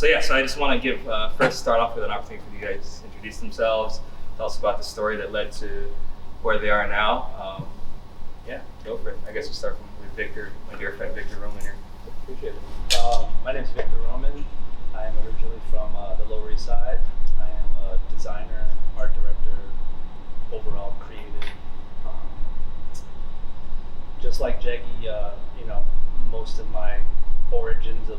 So I just want to give first start off with an opportunity for you guys to introduce themselves, tell us about the story that led to where they are now. Go for it. I guess we'll start with Victor, my dear friend Victor Roman here. Appreciate it. My name is Victor Roman. I am originally from the Lower East Side. I am a designer, art director, overall creative. Just like Jeggi, most of my origins of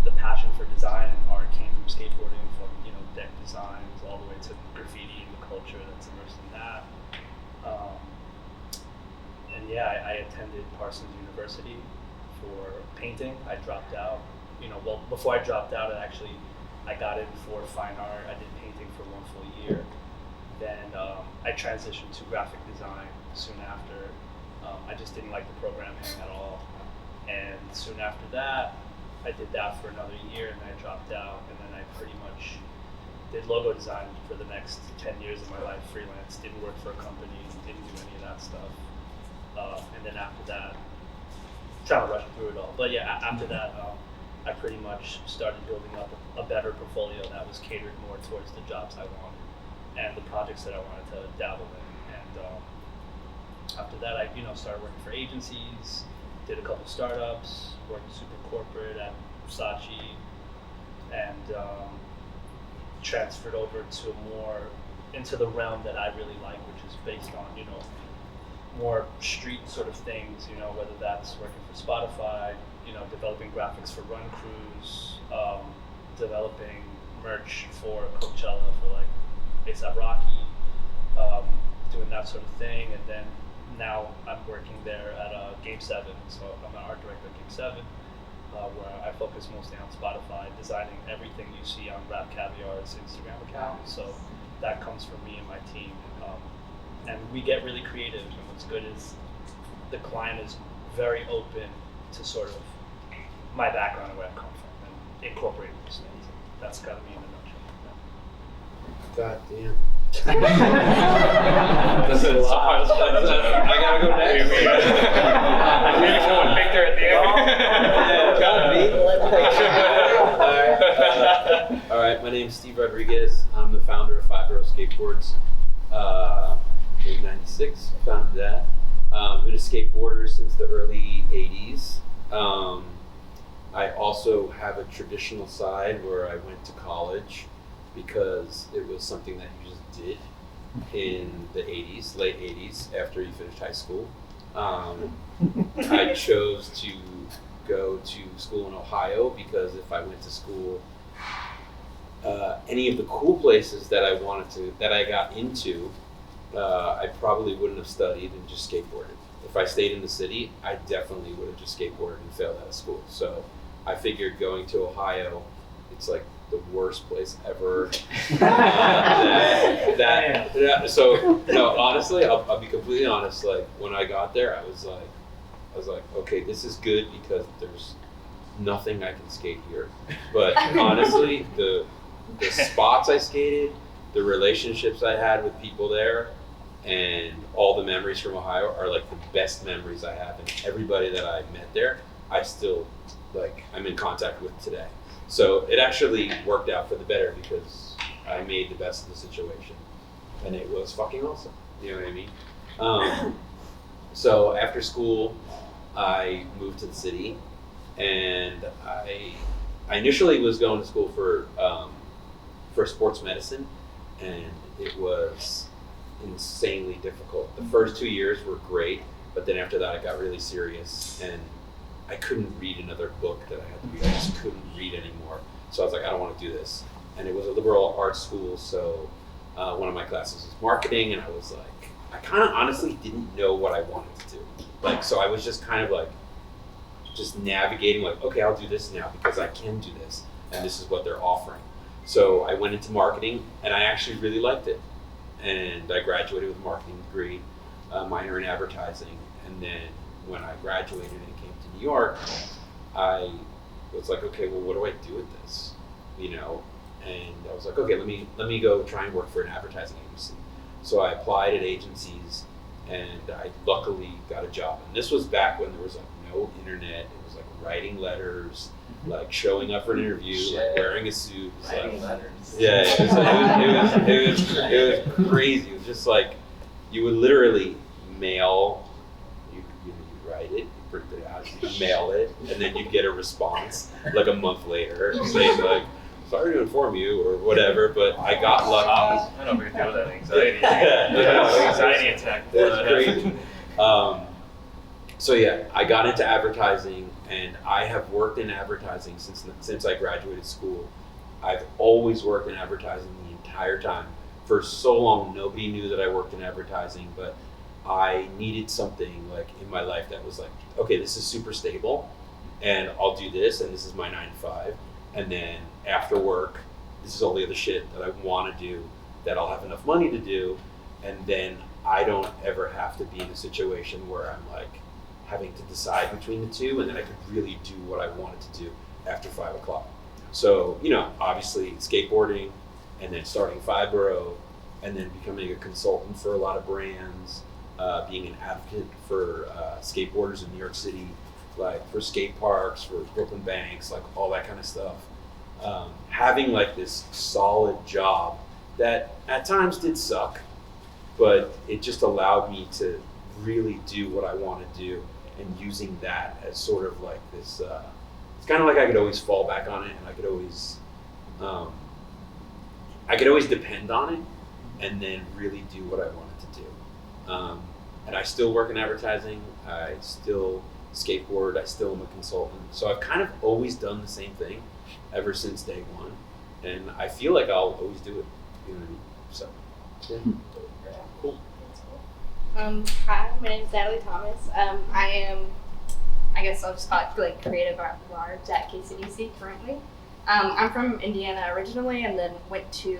the passion for design and art came from skateboarding, from deck designs all the way to graffiti and the culture that's immersed in that. I attended Parsons University for painting. I dropped out. Before I dropped out, I got in for fine art. I did painting for 1 full year. Then I transitioned to graphic design soon after. I just didn't like the programming at all. And soon after that, I did that for another year, and then I dropped out. And then I pretty much did logo design for the next 10 years of my life, freelance. Didn't work for a company, didn't do any of that stuff. And then after that, trying to rush through it all. But after that, I pretty much started building up a better portfolio that was catered more towards the jobs I wanted and the projects that I wanted to dabble in. And after that, I started working for agencies, did a couple startups, worked super corporate at Versace, and transferred over to into the realm that I really like, which is based on more street sort of things, whether that's working for Spotify, developing graphics for run crews, developing merch for Coachella for like A$AP Rocky, doing that sort of thing. And then now I'm working there at Game 7, so I'm an art director at Game 7, where I focus mostly on Spotify, designing everything you see on Rap Caviar's Instagram account. So that comes from me and my team. And we get really creative, and what's good is the client is very open to sort of my background and where I come from, and incorporating those things. That's kind of me in a nutshell. God damn. That's a lot. I gotta go next. Maybe someone Victor at the end. All right, my name's Steve Rodriguez. I'm the founder of 5 Row Skateboards. In '96, I founded that. I've been a skateboarder since the early '80s. I also have a traditional side where I went to college because it was something that you just did in the '80s, late '80s, after you finished high school. I chose to go to school in Ohio because if I went to school, any of the cool places that I got into, I probably wouldn't have studied and just skateboarded. If I stayed in the city, I definitely would have just skateboarded and failed out of school. So I figured going to Ohio, it's like the worst place ever. Honestly, I'll be completely honest. Like when I got there, I was like, okay, this is good because there's nothing I can skate here. But honestly, the spots I skated, the relationships I had with people there, and all the memories from Ohio are like the best memories I have. And everybody that I met there, I'm in contact with today. So it actually worked out for the better because I made the best of the situation. And it was fucking awesome. You know what I mean? So after school, I moved to the city, and I initially was going to school for sports medicine, and it was insanely difficult. The first 2 years were great, but then after that I got really serious, and I couldn't read another book that I had to read. I just couldn't read anymore. So I was like, I don't want to do this. And it was a liberal arts school, so one of my classes was marketing, and I was like, I kind of honestly didn't know what I wanted to do. So I was just kind of just navigating, okay, I'll do this now because I can do this, and this is what they're offering. So I went into marketing, and I actually really liked it. And I graduated with a marketing degree, minor in advertising. And then when I graduated and came to New York, I was like, okay, well, what do I do with this? And I was like, okay, let me go try and work for an advertising agency. So I applied at agencies, and I luckily got a job. And this was back when there was no internet. It was writing letters, like showing up for an interview, like wearing a suit. Writing like, letters. Yeah, it was crazy. It was just like you would literally mail. You write it, you print it out, you mail it, and then you get a response like a month later saying like, "Sorry to inform you" or whatever. But I got lucky. I don't know if we can deal with that anxiety. Anxiety attack. That's crazy. So yeah, I got into advertising, and I have worked in advertising since I graduated school. I've always worked in advertising the entire time. For so long, nobody knew that I worked in advertising, but I needed something like in my life that was like, okay, this is super stable, and I'll do this, and this is my 9 to 5, and then after work, this is all the other shit that I want to do, that I'll have enough money to do, and then I don't ever have to be in a situation where I'm like having to decide between the two, and then I could really do what I wanted to do after 5 o'clock. So, obviously skateboarding, and then starting Fibro, and then becoming a consultant for a lot of brands, being an advocate for skateboarders in New York City, like for skate parks, for Brooklyn Banks, like all that kind of stuff. Having like this solid job that at times did suck, but it just allowed me to really do what I want to do, and using that as sort of like this, it's kind of like I could always fall back on it, and I could always depend on it, and then really do what I wanted to do. And I still work in advertising, I still skateboard, I still am a consultant. So I've kind of always done the same thing ever since day one, and I feel like I'll always do it, you know what I mean? So, yeah. Cool. Hi, my name is Natalie Thomas. I guess I'll just call it like creative art large at KCDC currently. I'm from Indiana originally, and then went to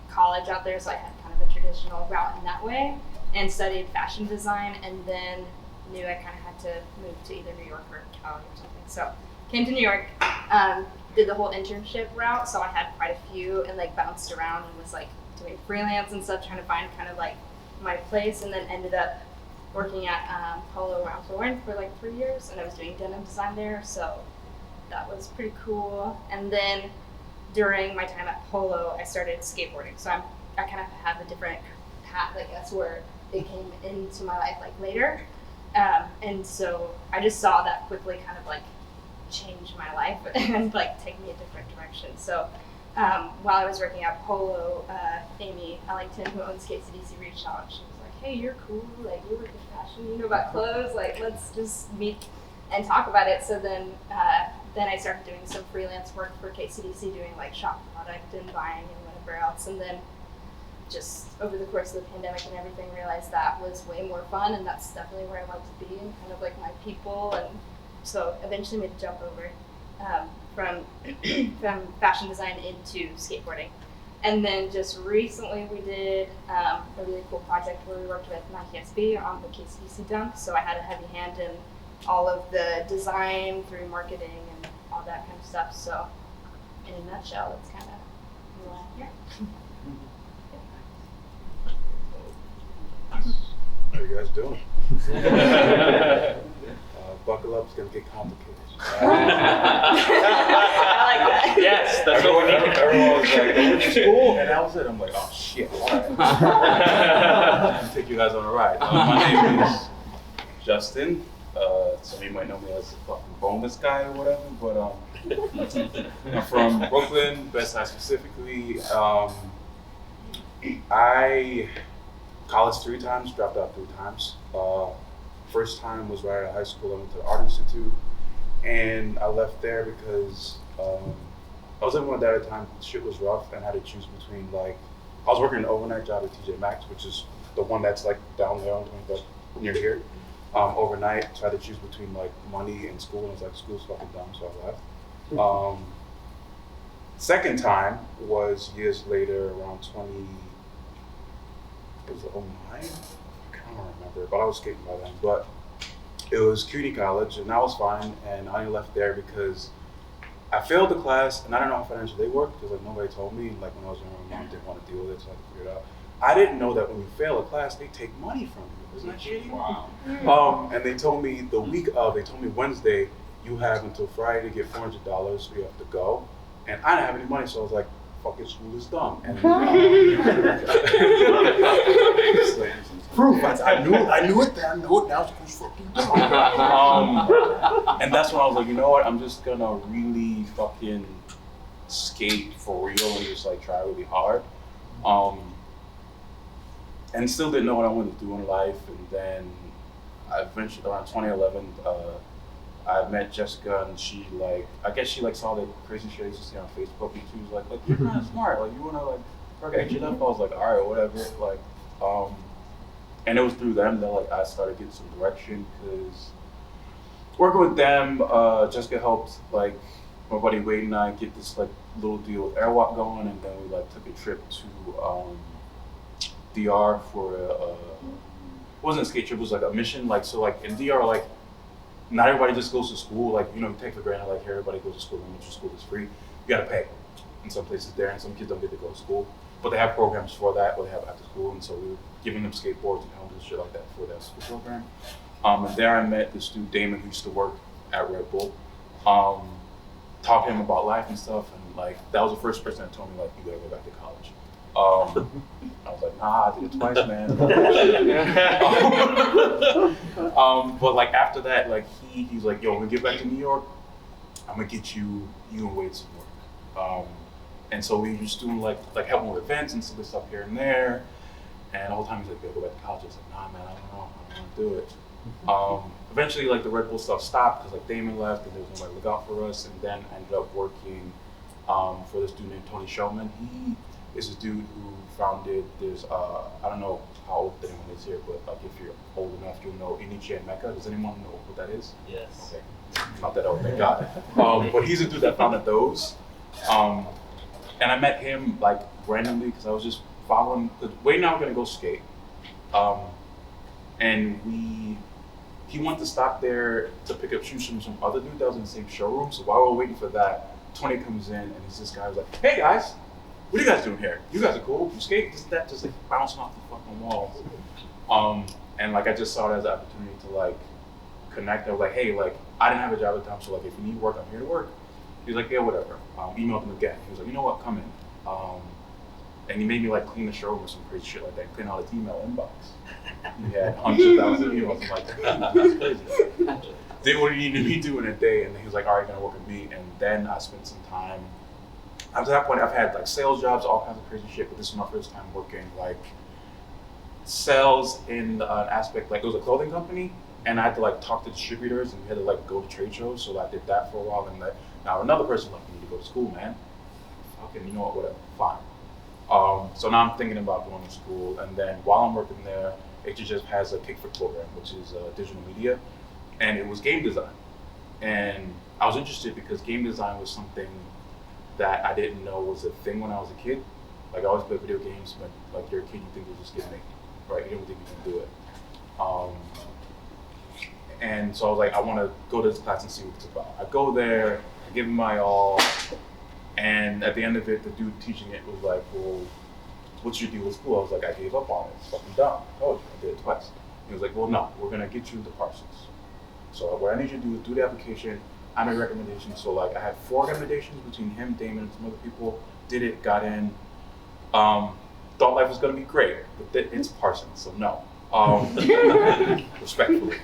college out there, so I had kind of a traditional route in that way, and studied fashion design, and then knew I kind of had to move to either New York or Cali or something. So came to New York, did the whole internship route, so I had quite a few, and like bounced around and was like doing freelance and stuff, trying to find kind of like my place, and then ended up working at Polo Ralph Lauren for like 3 years, and I was doing denim design there, so that was pretty cool. And then during my time at Polo, I started skateboarding, so I kind of have a different path, I guess, where it came into my life like later, and so I just saw that quickly kind of like change my life and like take me a different direction. So while I was working at Polo, Amy Ellington, who owns KCDC, reached out, and she was like, "Hey, you're cool, like you work in fashion, you know about clothes, like let's just meet and talk about it." So then I started doing some freelance work for KCDC, doing like shop product and buying and whatever else, and then just over the course of the pandemic and everything, realized that was way more fun, and that's definitely where I love to be, and kind of like my people, and so eventually made a jump over from fashion design into skateboarding. And then just recently we did a really cool project where we worked with Nike SB on the KCDC dunk, so I had a heavy hand in all of the design through marketing and all that kind of stuff. So in a nutshell, that's kind of why I'm here. How you guys doing? Buckle up, it's gonna get complicated. I like that. Yes, that's what we need. Everyone was like, "Going to school," and that was it. I'm like, "Oh shit!" All right. I'll take you guys on a ride. My name is Justin. Some of you might know me as the fucking boneless guy or whatever, but I'm from Brooklyn, West Side specifically. I college 3 times, dropped out 3 times. First time was right out of high school. I went to the Art Institute, and I left there because I was living with my dad at the time. Shit was rough, and I had to choose between like I was working an overnight job at TJ Maxx, which is the one that's like down there on 25th near here. Overnight, so I had to choose between like money and school, and I was like, school's fucking dumb, so I left. Second time was years later, around 20. It was 09? I can't remember, but I was skating by then. But it was CUNY College, and that was fine, and I only left there because I failed the class, and I don't know how financially they work, because like nobody told me. Like when I was younger, my mom didn't want to deal with it, so I had to figure it out. I didn't know that when you fail a class, they take money from you. Isn't that shitty? Wow. And they told me the week of, they told me Wednesday, you have until Friday to get $400, so you have to go. And I didn't have any money, so I was like, fucking school is dumb. And proof, I knew it then, I know it now, school's fucking dumb. And that's when I was like, you know what, I'm just gonna really fucking skate for real and just like try really hard. And still didn't know what I wanted to do in life. And then I eventually, around 2011, I met Jessica, and she I guess she saw the crazy shit I used to see on Facebook, and she was like you're kind of smart, like you wanna get shit up. I was like, all right, whatever, and it was through them that I started getting some direction, because working with them, Jessica helped my buddy Wade and I get this little deal with Airwalk going, and then we took a trip to DR for it wasn't a skate trip, it was a mission, so in DR, not everybody just goes to school, you take for granted, here everybody goes to school, elementary school is free. You gotta pay in some places there, and some kids don't get to go to school. But they have programs for that, or they have after school, and so we were giving them skateboards and helmets and shit like that for that school program. And there I met this dude, Damon, who used to work at Red Bull. Talked to him about life and stuff, and that was the first person that told me, you gotta go back to college. I was like, nah, I did it twice, man. But after that, he's like, yo, when we get back to New York, I'm gonna get you and Wade some work. And so we were just doing helping with events and some stuff here and there. And the whole time he's like, yo, go back to college. I was like, nah, man, I don't know, I don't want to do it. Eventually, the Red Bull stuff stopped because Damon left and there was nobody to look out for us. And then I ended up working for this dude named Tony Showman. He is a dude who founded this, I don't know how old anyone is here, but if you're old enough, you'll know Inichi and Mecca. Does anyone know what that is? Yes. Okay. Not that old, thank God. But he's a dude that founded those. And I met him randomly because I was just following, because Wade and I were gonna go skate. And he wanted to stop there to pick up shoes from some other dude that was in the same showroom. So while we were waiting for that, Tony comes in and he's this guy who's like, hey guys, what are you guys doing here? You guys are cool, you skate, just bouncing off the fucking walls. And I just saw it as an opportunity to connect. I was like, hey, I didn't have a job at the time, so if you need work, I'm here to work. He was like, yeah, whatever. Emailed him again. He was like, you know what, come in. And he made me clean the showroom or some crazy shit like that, clean out his email inbox. He had hundreds of thousands of emails. I'm like, that's crazy. Did what he needed me to do in a day, and he was like, all right, you're gonna work with me. And then I spent some time. Up to that point, I've had sales jobs, all kinds of crazy shit, but this is my first time working sales in an aspect, it was a clothing company, and I had to talk to distributors, and we had to go to trade shows, so I did that for a while, and now another person you need to go to school, man. Okay, you know what, whatever, fine. So now I'm thinking about going to school, and then while I'm working there, HHS has a Kick for program, which is digital media, and it was game design. And I was interested because game design was something that I didn't know was a thing when I was a kid. I always played video games, but you're a kid, you think you'll just get made, right? You don't think you can do it. And so I was like, I want to go to this class and see what it's about. I go there, I give it my all, and at the end of it, the dude teaching it was like, well, what's your deal with school? I was like, I gave up on it. It's fucking dumb. I told you, I did it twice. He was like, well, no, we're gonna get you into Parsons. So what I need you to do is do the application. I made recommendations. So I had 4 recommendations between him, Damon, and some other people. Did it, got in. Thought life was gonna be great, but it's Parsons, so no. Respectfully.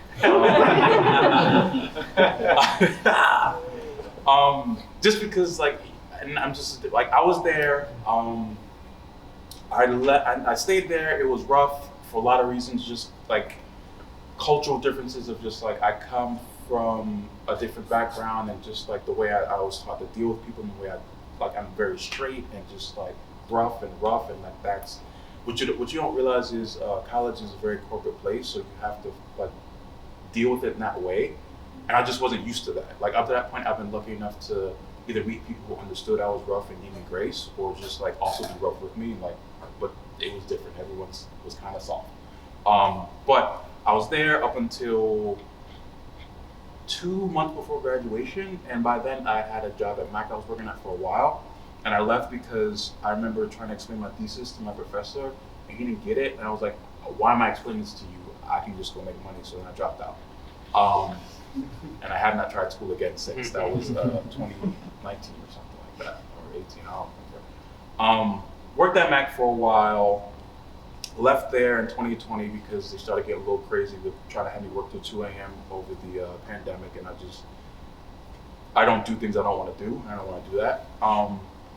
Just because and I'm just I was there. I stayed there. It was rough for a lot of reasons, just cultural differences of just I come from a different background, and just the way I was taught to deal with people, and the way I'm very straight and just rough, and that's what you don't realize is college is a very corporate place, so you have to deal with it in that way. And I just wasn't used to that. Up to that point, I've been lucky enough to either meet people who understood I was rough and gave me grace, or just also be rough with me. But it was different. Everyone was kind of soft. But I was there up until 2 months before graduation, and by then I had a job at Mac I was working at for a while. And I left because I remember trying to explain my thesis to my professor, and he didn't get it. And I was like, why am I explaining this to you? I can just go make money. So then I dropped out. and I have not tried school again since. That was 2019 or something like that, or 18. I don't remember. Worked at Mac for a while. Left there in 2020 because they started getting a little crazy with trying to have me work till 2 a.m. over the pandemic, and I don't do things I don't want to do. I don't want to do that.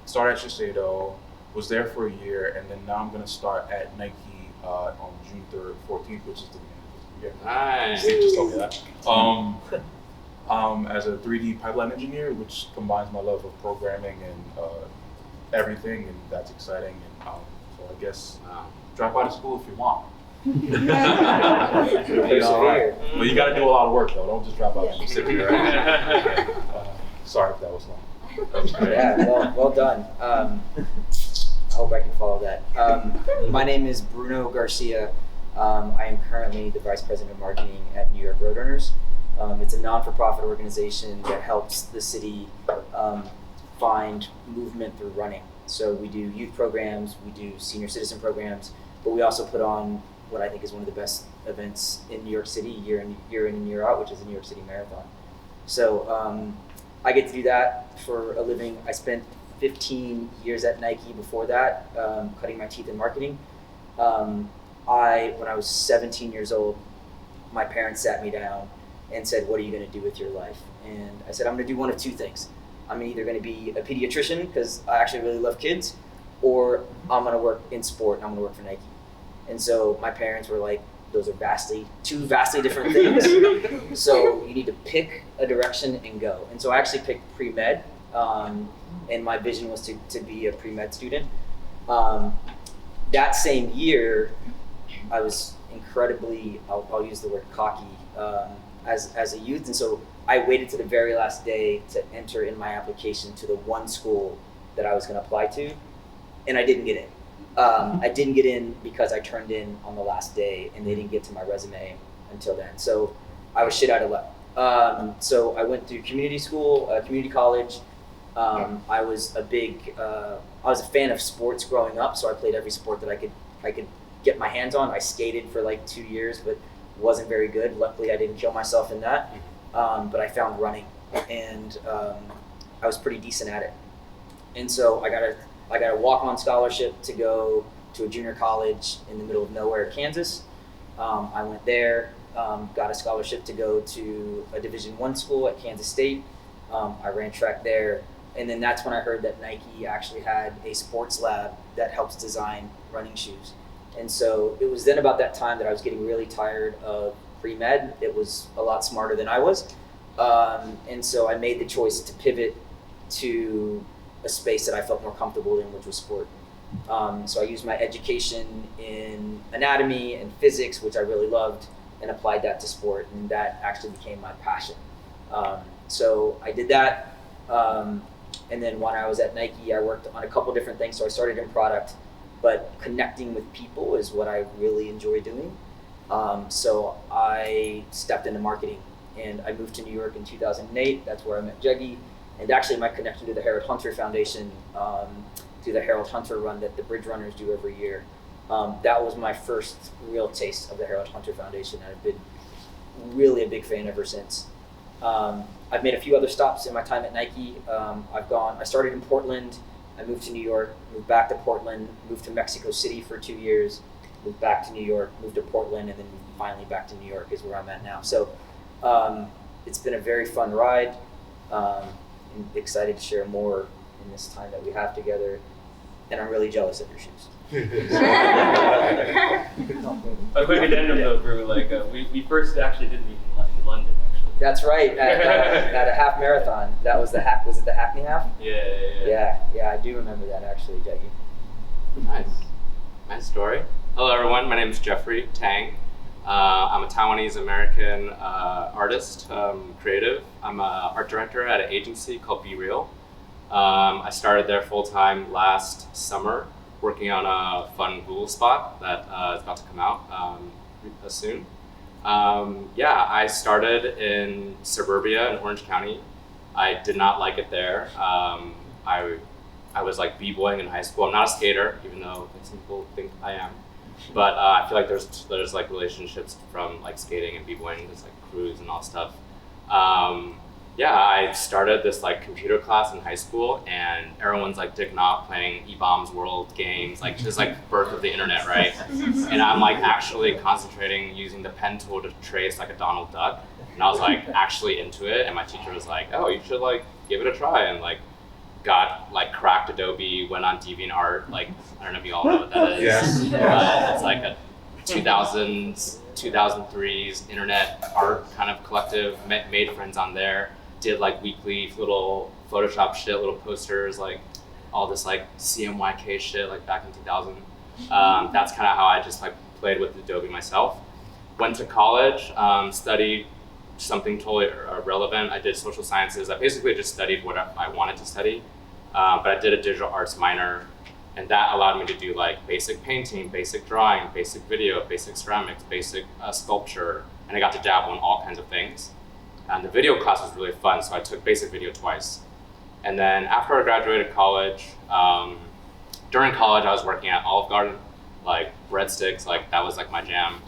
Started at Shiseido, was there for a year, and then now I'm going to start at Nike on June 3rd, 14th, which is the beginning of this year. Nice. They just told me that. As a 3D pipeline engineer, which combines my love of programming and everything, and that's exciting. And so I guess drop out of school if you want. Persevere. But you got to do a lot of work though. Don't just drop out and just sit here. Sorry if that was long. Yeah, well done. I hope I can follow that. My name is Bruno Garcia. I am currently the Vice President of Marketing at New York Roadrunners. It's a non-for-profit organization that helps the city find movement through running. So we do youth programs, we do senior citizen programs, but we also put on what I think is one of the best events in New York City year in and year out, which is the New York City Marathon. So I get to do that for a living. I spent 15 years at Nike before that, cutting my teeth in marketing. When I was 17 years old, my parents sat me down and said, "What are you going to do with your life?" And I said, "I'm going to do one of two things. I'm either going to be a pediatrician because I actually really love kids, or I'm going to work in sport and I'm going to work for Nike." And so my parents were like, "Those are two vastly different things. So you need to pick a direction and go." And so I actually picked pre-med, and my vision was to be a pre-med student. That same year, I was incredibly, I'll use the word cocky, as a youth. And so I waited to the very last day to enter in my application to the one school that I was going to apply to, and I didn't get in. I didn't get in because I turned in on the last day, and they didn't get to my resume until then. So I was shit out of luck. So I went through community school, community college. I was a fan of sports growing up, so I played every sport that I could get my hands on. I skated for like 2 years, but wasn't very good. Luckily, I didn't kill myself in that. But I found running, and I was pretty decent at it. And so I got a walk-on scholarship to go to a junior college in the middle of nowhere, Kansas. I went there, got a scholarship to go to a Division I school at Kansas State. I ran track there, and then that's when I heard that Nike actually had a sports lab that helps design running shoes. And so it was then about that time that I was getting really tired of pre-med. It was a lot smarter than I was. And so I made the choice to pivot to a space that I felt more comfortable in, which was sport. So I used my education in anatomy and physics, which I really loved, and applied that to sport, and that actually became my passion. So I did that, and then when I was at Nike, I worked on a couple different things. So I started in product, but connecting with people is what I really enjoy doing. So I stepped into marketing, and I moved to New York in 2008. That's where I met Jeggi. And actually my connection to the Harold Hunter Foundation, through the Harold Hunter run that the Bridge Runners do every year. That was my first real taste of the Harold Hunter Foundation. I've been really a big fan ever since. I've made a few other stops in my time at Nike. I started in Portland, I moved to New York, moved back to Portland, moved to Mexico City for 2 years, moved back to New York, moved to Portland, and then finally back to New York is where I'm at now. So it's been a very fun ride. I'm excited to share more in this time that we have together, and I'm really jealous of your shoes. A quick addendum though, Brew, we first actually did meet in London, actually. That's right, at a half marathon. That was was it the Hackney half? Yeah, I do remember that actually, Jeggi. Nice story. Hello everyone, my name is Jeffrey Tang. I'm a Taiwanese American artist, creative. I'm an art director at an agency called Be Real. I started there full time last summer, working on a fun Google spot that is about to come out soon. I started in suburbia in Orange County. I did not like it there. I was like b-boying in high school. I'm not a skater, even though some people think I am. But I feel like there's like relationships from like skating and b-boying, just like crews and all stuff. Yeah, I started this like computer class in high school, and everyone's like digging off playing E-Bombs World games, like just like birth of the internet, right? And I'm like actually concentrating using the pen tool to trace like a Donald Duck, and I was like actually into it, and my teacher was like, "Oh, you should like give it a try," and like got like cracked Adobe, went on DeviantArt, like I don't know if you all know what that is. Yes. It's like a 2000s, 2003s internet art kind of collective, made friends on there, did like weekly little Photoshop shit, little posters, like all this like CMYK shit like back in 2000. That's kind of how I just like played with Adobe myself. Went to college, studied something totally irrelevant. I did social sciences. I basically just studied what I wanted to study, but I did a digital arts minor, and that allowed me to do like basic painting, basic drawing, basic video, basic ceramics, basic sculpture, and I got to dabble in all kinds of things. And the video class was really fun, so I took basic video twice. And then after I graduated college, during college I was working at Olive Garden, like breadsticks, like that was like my jam.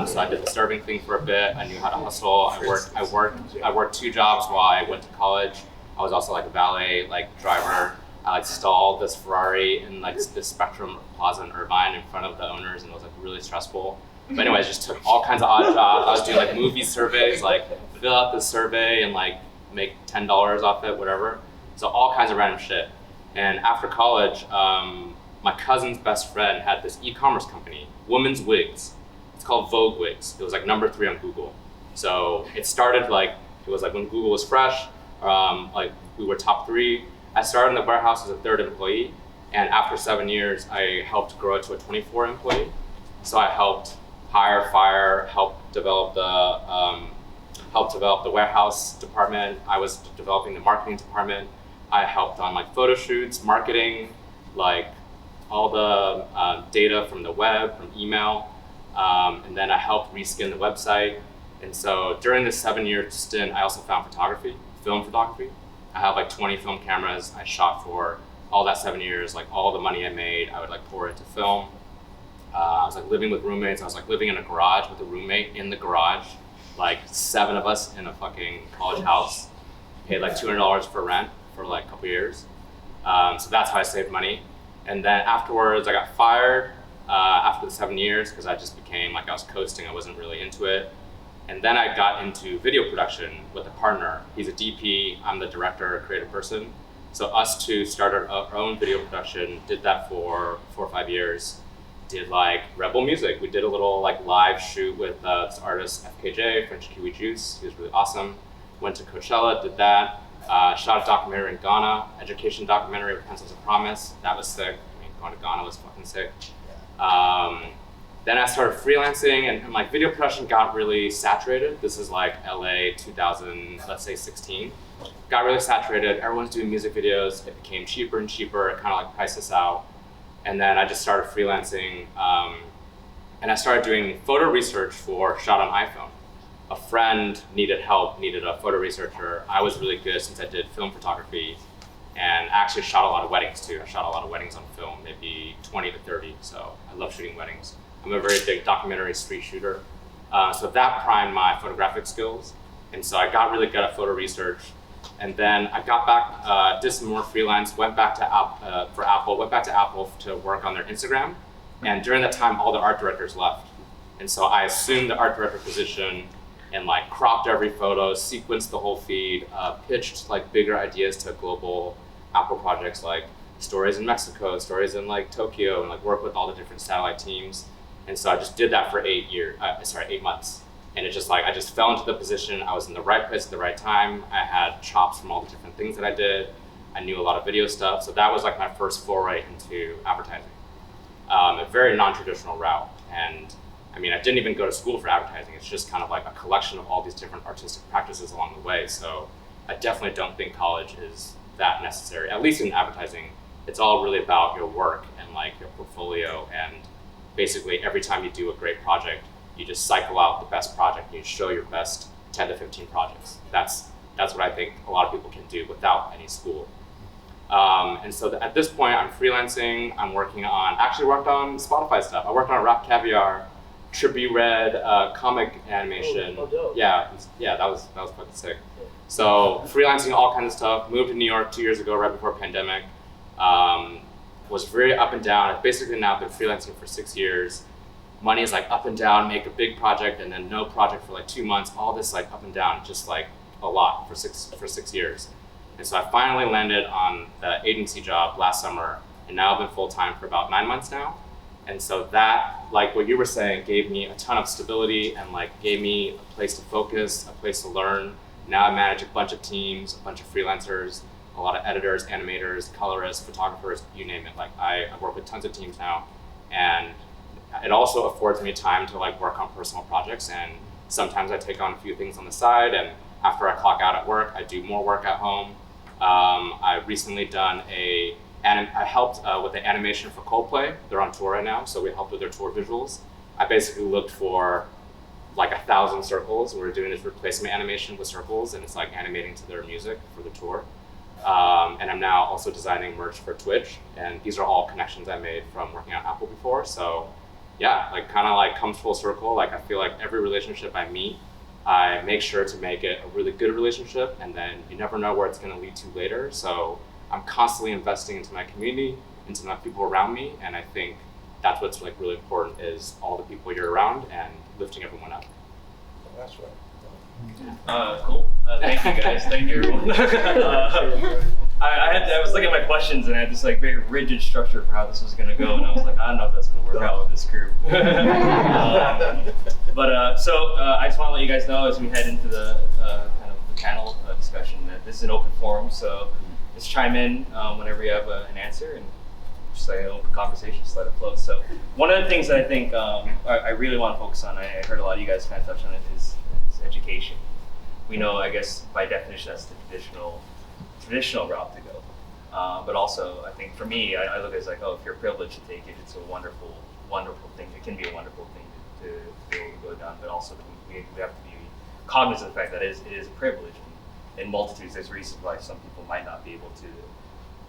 So I did the serving thing for a bit. I knew how to hustle. I worked 2 jobs while I went to college. I was also like a valet like driver. I like stalled this Furnari in like this Spectrum Plaza in Irvine in front of the owners, and it was like really stressful. But anyways, just took all kinds of odd jobs. I was doing like movie surveys, like fill out the survey and like make $10 off it, whatever. So all kinds of random shit. And after college, my cousin's best friend had this e-commerce company, women's wigs. It's called Vogue Wigs. It was like number 3 on Google. So it started like, it was like when Google was fresh, like we were top 3. I started in the warehouse as a 3rd employee, and after 7 years, I helped grow it to a 24 employee. So I helped hire, fire, helped develop the warehouse department. I was developing the marketing department. I helped on like photo shoots, marketing, like all the data from the web, from email, and then I helped reskin the website. And so during this 7-year stint, I also found film photography. I have like 20 film cameras I shot for all that 7 years. Like all the money I made, I would like pour into film. I was like living with roommates. I was like living in a garage with a roommate in the garage, like 7 of us in a fucking college house. Paid like $200 for rent for like a couple years. So that's how I saved money. And then afterwards, I got fired after the 7 years because I just became like I was coasting. I wasn't really into it. And then I got into video production with a partner. He's a DP, I'm the director, a creative person. So us two started our own video production, did that for 4 or 5 years. Did like Rebel Music. We did a little like live shoot with this artist FKJ, French Kiwi Juice. He was really awesome. Went to Coachella, did that. Shot a documentary in Ghana, education documentary with Pencils of Promise. That was sick. I mean, going to Ghana was fucking sick. Then I started freelancing, and like video production got really saturated. This is like LA 2000, let's say 16. Got really saturated. Everyone's doing music videos. It became cheaper and cheaper. It kind of like priced us out. And then I just started freelancing, and I started doing photo research for shot on iPhone. A friend needed help, needed a photo researcher. I was really good since I did film photography, and I actually shot a lot of weddings too. I shot a lot of weddings on film, maybe 20 to 30. So I love shooting weddings. I'm a very big documentary street shooter. So that primed my photographic skills. And so I got really good at photo research. And then I got back, did some more freelance, went back to Apple to work on their Instagram. And during that time, all the art directors left. And so I assumed the art director position and like cropped every photo, sequenced the whole feed, pitched like bigger ideas to global Apple projects like stories in Mexico, stories in like Tokyo, and like work with all the different satellite teams. And so I just did that for 8 months. And it just like, I just fell into the position. I was in the right place at the right time. I had chops from all the different things that I did. I knew a lot of video stuff. So that was like my first foray into advertising. A very non-traditional route. And I mean, I didn't even go to school for advertising. It's just kind of like a collection of all these different artistic practices along the way. So I definitely don't think college is that necessary, at least in advertising. It's all really about your work and like your portfolio, and basically every time you do a great project, you just cycle out the best project and you show your best 10 to 15 projects. That's what I think a lot of people can do without any school. And so at this point, I'm freelancing. I actually worked on Spotify stuff. I worked on Rap Caviar. trippy red comic animation. Oh, dope. Yeah, that was fucking sick. So freelancing all kinds of stuff. Moved to New York 2 years ago, right before pandemic. Was very up and down. I've basically now been freelancing for 6 years. Money is like up and down. Make a big project and then no project for like 2 months. All this like up and down, just like a lot for six years. And so I finally landed on the agency job last summer, and now I've been full time for about 9 months now. And so that, like what you were saying, gave me a ton of stability and like gave me a place to focus, a place to learn. Now I manage a bunch of teams, a bunch of freelancers, a lot of editors, animators, colorists, photographers, you name it. Like I work with tons of teams now, and it also affords me time to like work on personal projects. And sometimes I take on a few things on the side, and after I clock out at work, I do more work at home. I recently done I helped with the animation for Coldplay. They're on tour right now, so we helped with their tour visuals. I basically looked for like 1,000 circles. We're doing this replacement animation with circles, and it's like animating to their music for the tour. And I'm now also designing merch for Twitch, and these are all connections I made from working at Apple before. So yeah, like kind of like comes full circle. Like I feel like every relationship I meet, I make sure to make it a really good relationship, and then you never know where it's going to lead to later. So I'm constantly investing into my community, into my people around me, and I think that's what's like really important is all the people you're around and lifting everyone up. That's right. Cool. Thank you guys. Thank you everyone. I was looking at my questions and I had this like very rigid structure for how this was gonna go, and I was like, I don't know if that's gonna work out with this crew. So I just want to let you guys know as we head into the kind of the panel discussion that this is an open forum, so just chime in whenever you have an answer, and just like an open conversation, just let it flow. So one of the things that I think I really want to focus on, I heard a lot of you guys kind of touch on it, is education. We know, I guess, by definition, that's the traditional route to go. But also, I think for me, I look at it as like, oh, if you're privileged to take it, it's a wonderful, wonderful thing. It can be a wonderful thing to be able to go down, but also we have to be cognizant of the fact that it is a privilege. And in multitudes, there's reasons why some people might not be able to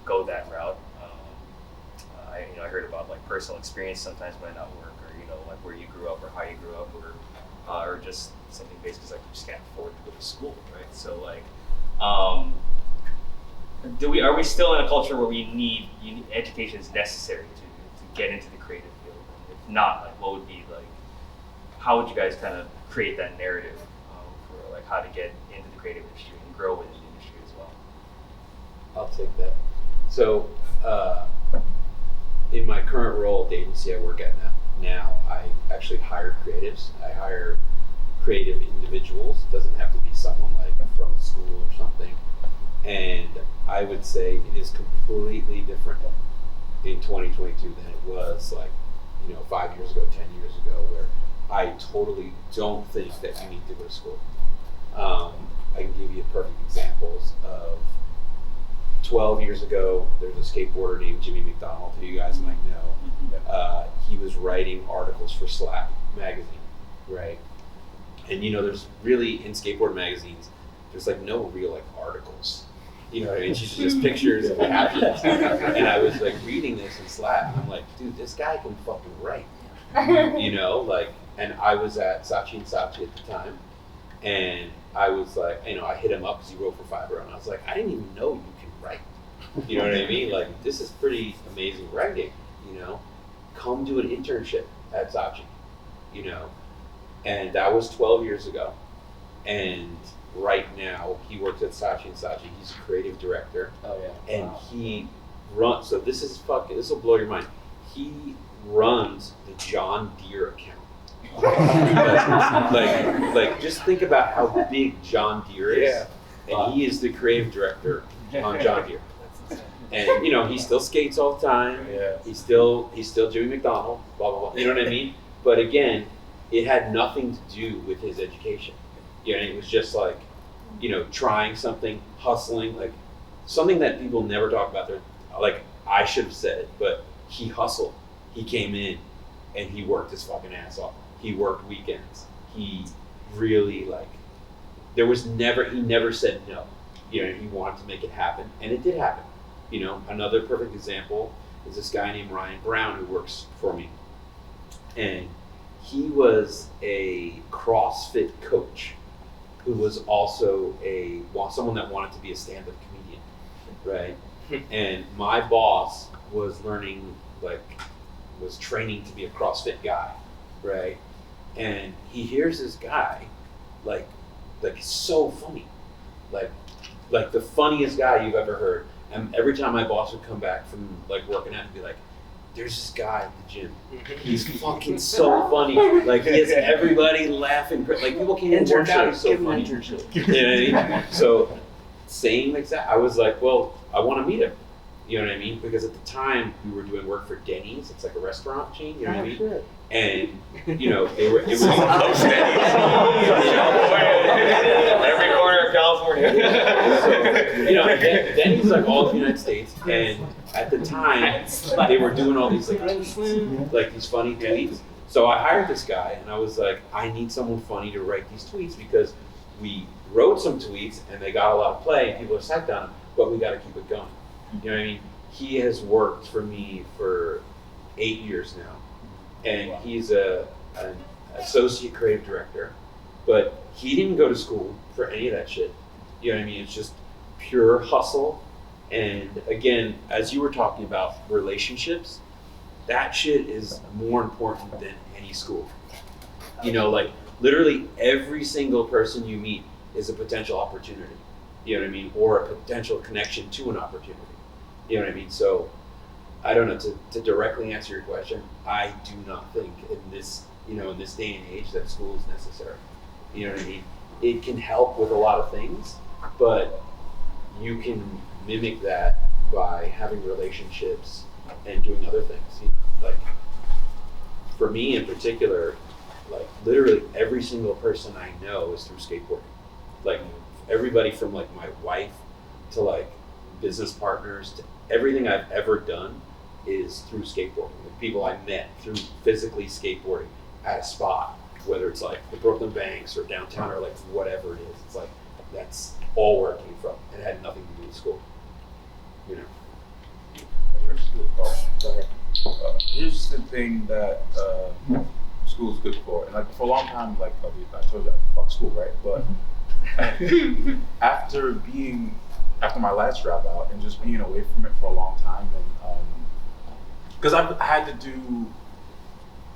go that route. I heard about like personal experience sometimes might not work, or like where you grew up or how you grew up, or just something basically like you just can't afford to go to school, right? So like, are we still in a culture where education is necessary to get into the creative field? And if not, like what would be like, how would you guys kind of create that narrative for like how to get into the creative industry and grow within the industry as well? I'll take that. So in my current role at the agency I work at now, I actually hire creatives. I hire creative individuals. It doesn't have to be someone like from a school or something. And I would say it is completely different in 2022 than it was like, 5 years ago, 10 years ago, where I totally don't think that you need to go to school. I can give you perfect examples of 12 years ago, there's a skateboarder named Jimmy McDonald, who you guys might know. He was writing articles for Slap magazine, right? And there's really, in skateboard magazines, there's like no real like articles. You know what I mean? It's just pictures and captions. And I was like reading this in Slap, and I'm like, dude, this guy can fucking write. And I was at Saatchi & Saatchi at the time, and I was like, I hit him up because he wrote for Fiverr, and I was like, I didn't even know you can write. You know what I mean? Like, this is pretty amazing writing, Come do an internship at Saatchi, And that was 12 years ago. And right now, he works at Saatchi & Saatchi. He's a creative director. Oh, yeah. And he runs, so this will blow your mind. He runs the John Deere account. like, just think about how big John Deere is. Yeah. And he is the creative director on John Deere. And he still skates all the time. Yeah. He's still Jimmy McDonald, blah blah blah. You know what I mean? But again, it had nothing to do with his education. It was just like, trying something, hustling, like something that people never talk about. Like I should have said it, but he hustled. He came in and he worked his fucking ass off. He worked weekends. He really he never said no. He wanted to make it happen, and it did happen. Another perfect example is this guy named Ryan Brown who works for me, and he was a CrossFit coach who was also someone that wanted to be a stand-up comedian, right? And my boss was training to be a CrossFit guy, right? And he hears this guy, like so funny, like the funniest guy you've ever heard. And every time my boss would come back from like working out, he'd be like, "There's this guy at the gym. He's fucking so funny. Like he has everybody laughing. Like people can't even work out. He's so funny." You know what I mean? So same exact. I was like, well, I want to meet him. You know what I mean? Because at the time we were doing work for Denny's. It's like a restaurant chain. You know what I mean? And it was Every corner of California. So, Denny's like all of the United States, and at the time they were doing all these like these funny tweets. So I hired this guy, and I was like, I need someone funny to write these tweets because we wrote some tweets and they got a lot of play, and people are psyched on them, but we got to keep it going. You know what I mean? He has worked for me for 8 years now, and he's an associate creative director, but he didn't go to school for any of that shit. You know what I mean? It's just pure hustle. And again, as you were talking about relationships, that shit is more important than any school. Like literally every single person you meet is a potential opportunity. You know what I mean? Or a potential connection to an opportunity. You know what I mean? So I don't know, to directly answer your question, I do not think in this day and age that school is necessary. You know what I mean? It can help with a lot of things, but you can mimic that by having relationships and doing other things. Like for me in particular, like literally every single person I know is through skateboarding. Like everybody from like my wife to like business partners to everything I've ever done is through skateboarding. Like people I met through physically skateboarding at a spot, whether it's like the Brooklyn Banks or downtown or like whatever it is. It's like that's all where it came from. It had nothing to do with school. Go ahead. Here's the thing that school is good for, and like for a long time, like I told you, I fuck school, right? But after my last dropout and just being away from it for a long time, and because I had to do,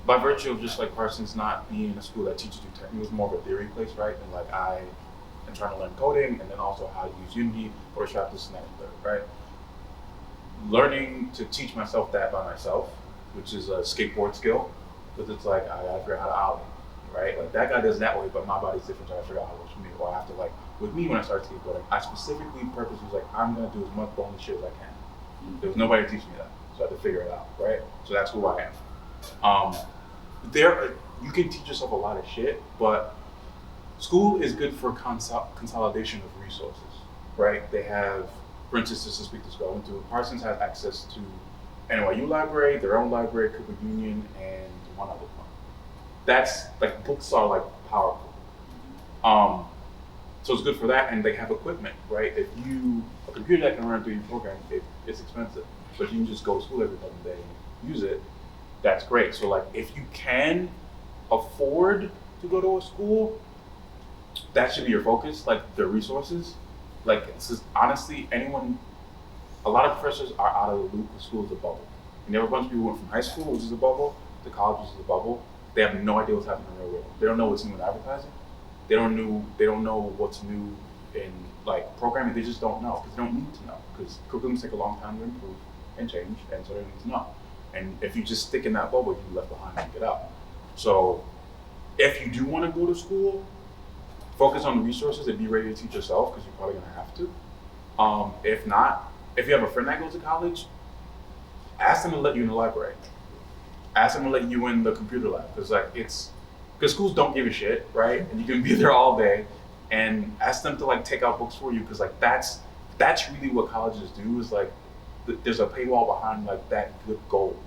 by virtue of just like Parsons not being in a school that teaches you it was more of a theory place, right? And like I am trying to learn coding and then also how to use Unity, Photoshop, this and that, and that, right? Learning to teach myself that by myself, which is a skateboard skill, because it's like I gotta figure out how to ollie, right? Like that guy does that way, but my body's different, so I gotta figure out how it works for me. Or I have to like, with me when I started skateboarding, I specifically purposely was like, I'm gonna do as much bonus shit as I can. There was nobody to teach me that, so I had to figure it out, right? So that's who I am. You can teach yourself a lot of shit, but school is good for consolidation of resources, right? They have, for instance, just to speak to school, I went to Parsons has access to NYU library, their own library, Cooper Union, and one other one. That's like books are like powerful. So it's good for that, and they have equipment, right? If a computer that can run 3D programming, it's expensive, but you can just go to school every fucking day and use it. That's great. So like, if you can afford to go to a school, that should be your focus. Like the resources. Like, it's just, honestly, a lot of professors are out of the loop. The school is a bubble. And there were a bunch of people who went from high school, which is a bubble, to college, which is a bubble. They have no idea what's happening in the real world. They don't know what's new in advertising. They don't know what's new in like programming. They just don't know because they don't need to know, because curriculums take a long time to improve and change, and so they need to know. And if you just stick in that bubble, you're left behind and get out. So if you do want to go to school, focus on the resources and be ready to teach yourself, because you're probably gonna have to. If not, if you have a friend that goes to college, ask them to let you in the library. Ask them to let you in the computer lab, because schools don't give a shit, right? And you can be there all day, and ask them to like take out books for you, because like that's really what colleges do. Is like there's a paywall behind like that good gold,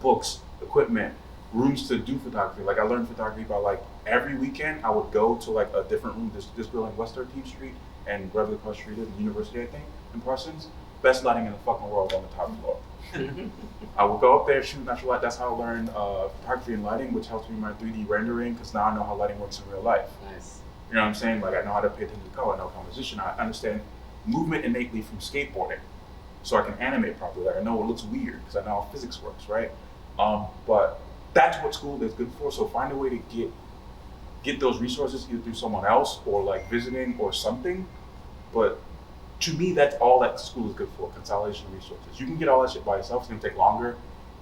books, equipment, rooms to do photography. Like I learned photography by like every weekend I would go to like a different room. This building, West 13th Street, and wherever the cross street is, the university I think, in Parsons. best lighting in the fucking world on the top floor. I will go up there, shoot natural light. That's how I learned photography and lighting, which helps me in my 3D rendering, because now I know how lighting works in real life. Nice. You know what I'm saying? Like, I know how to pay attention to color, I know composition, I understand movement innately from skateboarding, so I can animate properly. Like, I know it looks weird because I know how physics works, right? But that's what school is good for. So find a way to get those resources either through someone else or like visiting or something. But to me, that's all that school is good for, consolidation of resources. You can get all that shit by yourself, it's gonna take longer.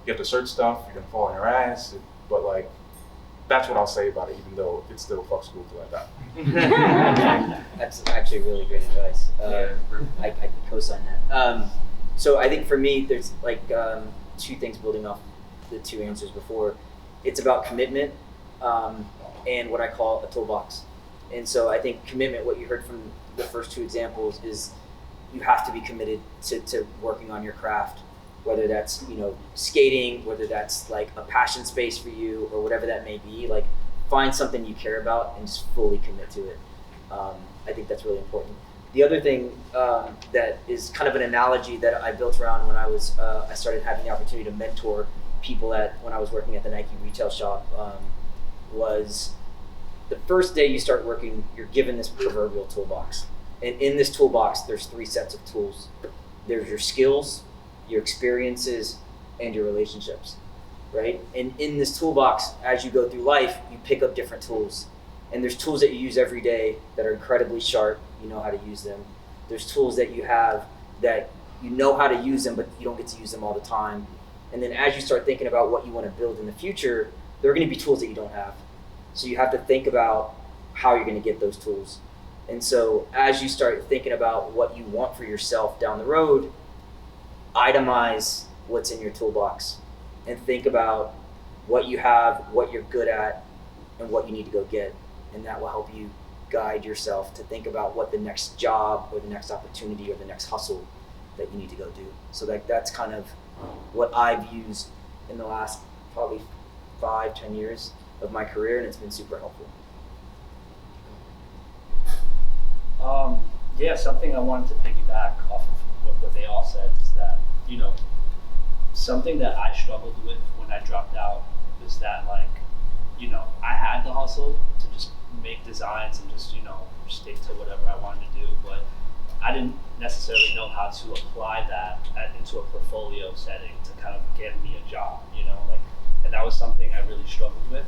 You have to search stuff, you're gonna fall on your ass, but like, that's what I'll say about it, even though it's still fuck school till I die. That's actually really great advice. I can co-sign that. So I think for me, there's like two things building off the two answers before. It's about commitment and what I call a toolbox. And so I think commitment, what you heard from the first two examples, is you have to be committed to working on your craft, whether that's, you know, skating, whether that's like a passion space for you or whatever that may be. Like, find something you care about and just fully commit to it. I think that's really important. The other thing that is kind of an analogy that I built around when I started having the opportunity to mentor people when I was working at the Nike retail shop, was the first day you start working, you're given this proverbial toolbox. And in this toolbox, there's 3 sets of tools. There's your skills, your experiences, and your relationships, right? And in this toolbox, as you go through life, you pick up different tools. And there's tools that you use every day that are incredibly sharp, you know how to use them. There's tools that you have that you know how to use them, but you don't get to use them all the time. And then as you start thinking about what you want to build in the future, there are going to be tools that you don't have. So you have to think about how you're going to get those tools. And so as you start thinking about what you want for yourself down the road, itemize what's in your toolbox and think about what you have, what you're good at, and what you need to go get. And that will help you guide yourself to think about what the next job or the next opportunity or the next hustle that you need to go do. So that's kind of what I've used in the last probably 5-10 years of my career, and it's been super helpful. Yeah, something I wanted to piggyback off of what they all said is that, you know, something that I struggled with when I dropped out is that, like, you know, I had the hustle to just make designs and just, you know, stick to whatever I wanted to do, but I didn't necessarily know how to apply that into a portfolio setting to kind of get me a job, you know, like, and that was something I really struggled with.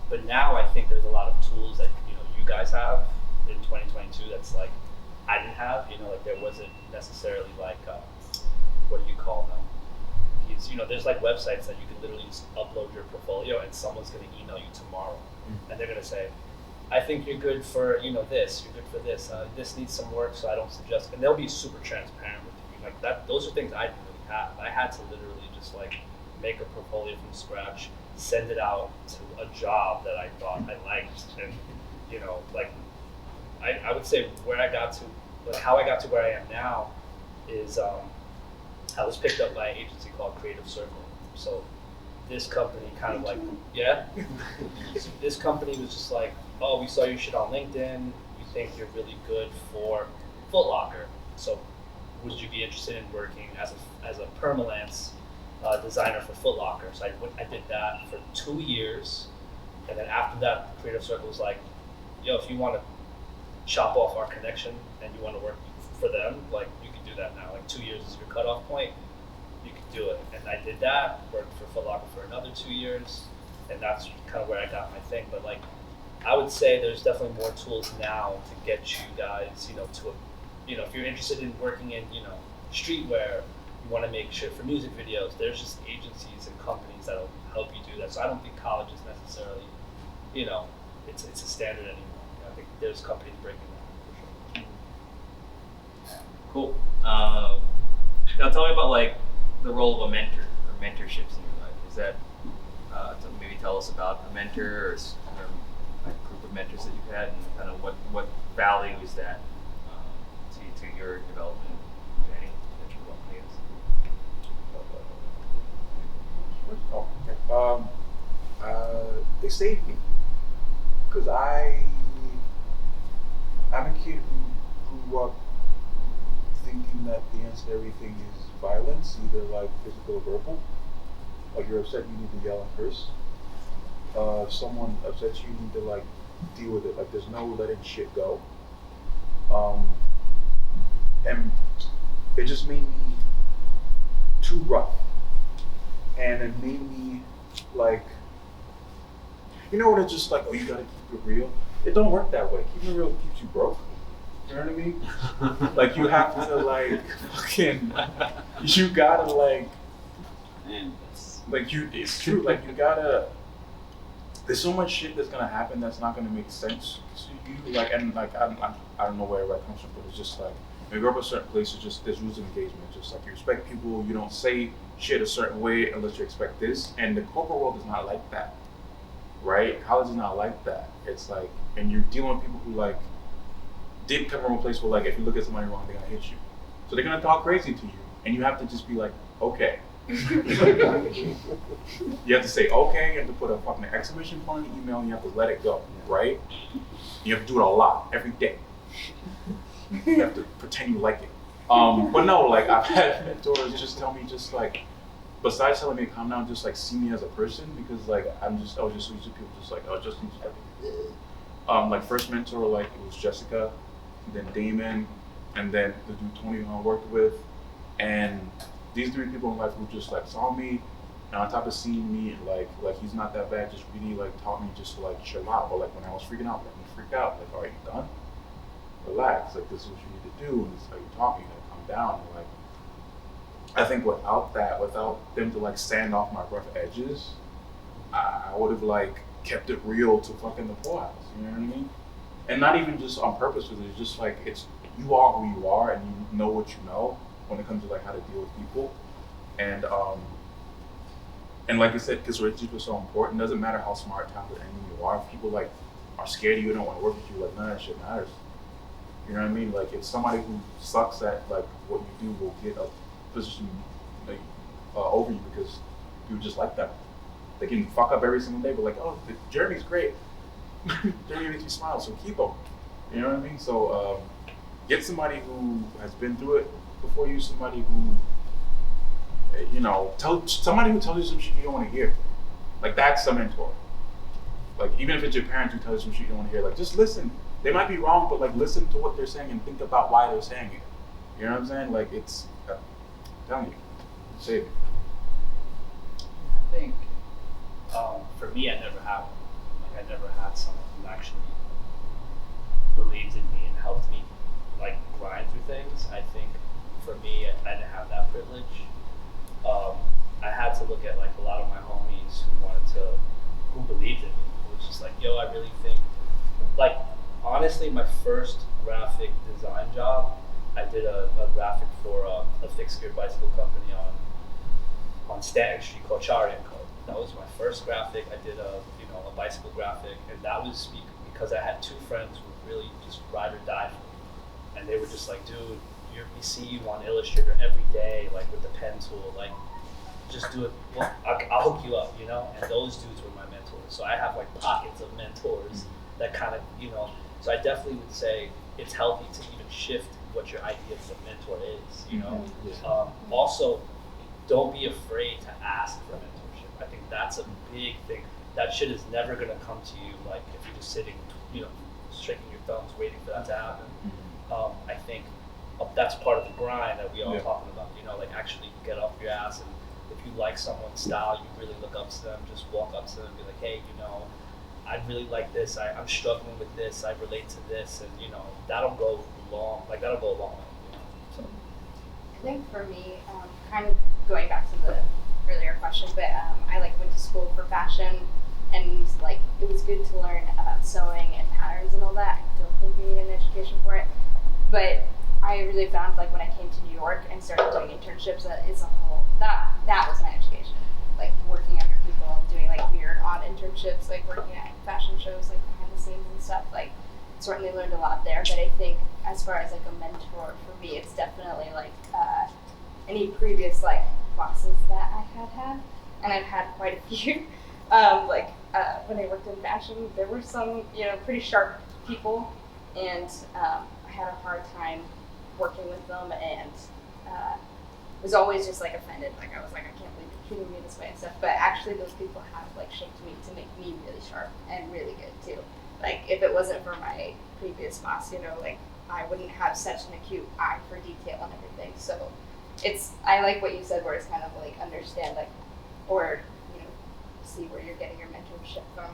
But now I think there's a lot of tools that, you know, you guys have in 2022 that's like I didn't have, you know, like there wasn't necessarily like what do you call them? You know, there's like websites that you can literally just upload your portfolio and someone's going to email you tomorrow, and they're going to say, I think you're good for, you know, this, you're good for this, this needs some work, so I don't suggest, and they'll be super transparent with you. Like that, those are things I didn't really have. I had to literally just like make a portfolio from scratch, send it out to a job that I thought I liked, and, you know, like I would say where I got to, like how I got to where I am now is I was picked up by an agency called Creative Circle. So this company kind of like, yeah, this company was just like, oh, we saw your shit on LinkedIn, we think you're really good for Foot Locker, so would you be interested in working as a permalance designer for Foot Locker? So I did that for 2 years, and then after that, Creative Circle was like, yo, if you want to chop off our connection and you want to work for them, like, you can do that now. Like 2 years is your cutoff point, you can do it. And I did that, worked for Foot Locker for another 2 years, and that's kind of where I got my thing. But like, I would say there's definitely more tools now to get you guys, you know, you know, if you're interested in working in, you know, streetwear, you want to make shit for music videos, there's just agencies and companies that'll help you do that. So I don't think college is necessarily, you know, it's a standard anymore. I think there's companies breaking that for sure. Cool. Now tell me about like the role of a mentor or mentorships in your life. Is that maybe tell us about a mentor or a group of mentors that you've had, and kind of what value is that to your development journey that you're walking is? They saved me, because I'm a kid who grew up thinking that the against everything is violence, either like physical or verbal. Like you're upset, you need to yell and curse. If someone upsets you, you need to like deal with it. Like there's no letting shit go. And it just made me too rough. And it made me like, you know what, it's just like, oh, you gotta keep it real. It don't work that way. Keeping it real keeps you broke. You know what I mean? Like you have to like fucking, you gotta like, like you, it's true. Like you gotta. There's so much shit that's gonna happen that's not gonna make sense to you. Like and like I don't know where that comes from, but it's just like when you grow up in certain places, just there's rules of engagement. Just like you respect people, you don't say shit a certain way unless you expect this. And the corporate world is not like that, right? College is not like that. It's like, and you're dealing with people who like did come from a place where like if you look at somebody wrong, they're gonna hit you. So they're gonna talk crazy to you, and you have to just be like, okay. You have to say okay, you have to put a fucking exclamation point in the email, and you have to let it go, right? You have to do it a lot, every day. You have to pretend you like it. But no, like I've had mentors just tell me just like, besides telling me to calm down, just like see me as a person, because like I was just used to people just like, oh, just like first mentor, like it was Jessica, then Damon, and then the dude Tony who I worked with, and these three people in life who just like saw me, and on top of seeing me, like he's not that bad, just really like taught me just to like chill out. Or like when I was freaking out, let me freak out. Like, all right, you done? Relax. Like this is what you need to do, and it's like you talk, you gotta calm down. And, like I think without them to like sand off my rough edges, I would have like kept it real to fucking the poorhouse. You know what I mean? And not even just on purpose with it. It's just like it's you are who you are, and you know what you know when it comes to like how to deal with people, and like I said, because relationships are so important. It doesn't matter how smart, talented, anything you are. If people like are scared of you, don't want to work with you, like none of that shit matters. You know what I mean? Like if somebody who sucks at like what you do will get a position like over you because you just like them. They can fuck up every single day, but like, oh, Jeremy's great. Jeremy makes me smile, so keep him. You know what I mean? So get somebody who has been through it before you, somebody who, you know, somebody who tells you some shit you don't want to hear. Like that's a mentor. Like even if it's your parents who tell you some shit you don't want to hear, like just listen. They might be wrong, but like listen to what they're saying and think about why they're saying it. You know what I'm saying? Like it's, I'm telling you, save it. I think for me, I never had someone who actually believed in me and helped me like grind through things. I think for me, I didn't have that privilege. I had to look at like a lot of my homies who believed in me. It was just like, yo, I really think, like honestly, my first graphic design job, I did a graphic for a fixed gear bicycle company on Stanton Street called Chari & Co. That was my first graphic. I did a bicycle graphic, and that was because I had two friends who really just ride or die for me, and they were just like, dude, we see you on Illustrator every day, like with the pen tool, like just do it. Well, I'll hook you up, you know. And those dudes were my mentors. So I have like pockets of mentors that kind of, you know. So I definitely would say it's healthy to even shift what your idea of a mentor is, you know. Mm-hmm. Also, don't be afraid to ask for mentorship. I think that's a big thing. That shit is never gonna come to you like if you're just sitting, you know, shaking your thumbs waiting for that to happen. Mm-hmm. I think that's part of the grind that we all talking about, you know, like actually get off your ass, and if you like someone's style, you really look up to them, just walk up to them and be like, hey, you know, I really like this, I'm struggling with this, I relate to this, and you know, that'll go a long way, you know. So I think for me, kind of going back to the earlier question, but I like went to school for fashion, and like it was good to learn about sewing and patterns and all that. I don't think we need an education for it, but I really found like when I came to New York and started doing internships that it's a whole, that was my education. Like working under people, doing like weird odd internships, like working at fashion shows, like behind the scenes and stuff. Like certainly learned a lot there, but I think as far as like a mentor for me, it's definitely like any previous like bosses that I had, and I've had quite a few. When I worked in fashion, there were some, you know, pretty sharp people, and I had a hard time working with them, and was always just like offended. Like I was like, I can't believe you're treating me this way and stuff. But actually, those people have like shaped me to make me really sharp and really good too. Like if it wasn't for my previous boss, like I wouldn't have such an acute eye for detail and everything. So I like what you said, where it's kind of like understand like, or see where you're getting your mentorship from.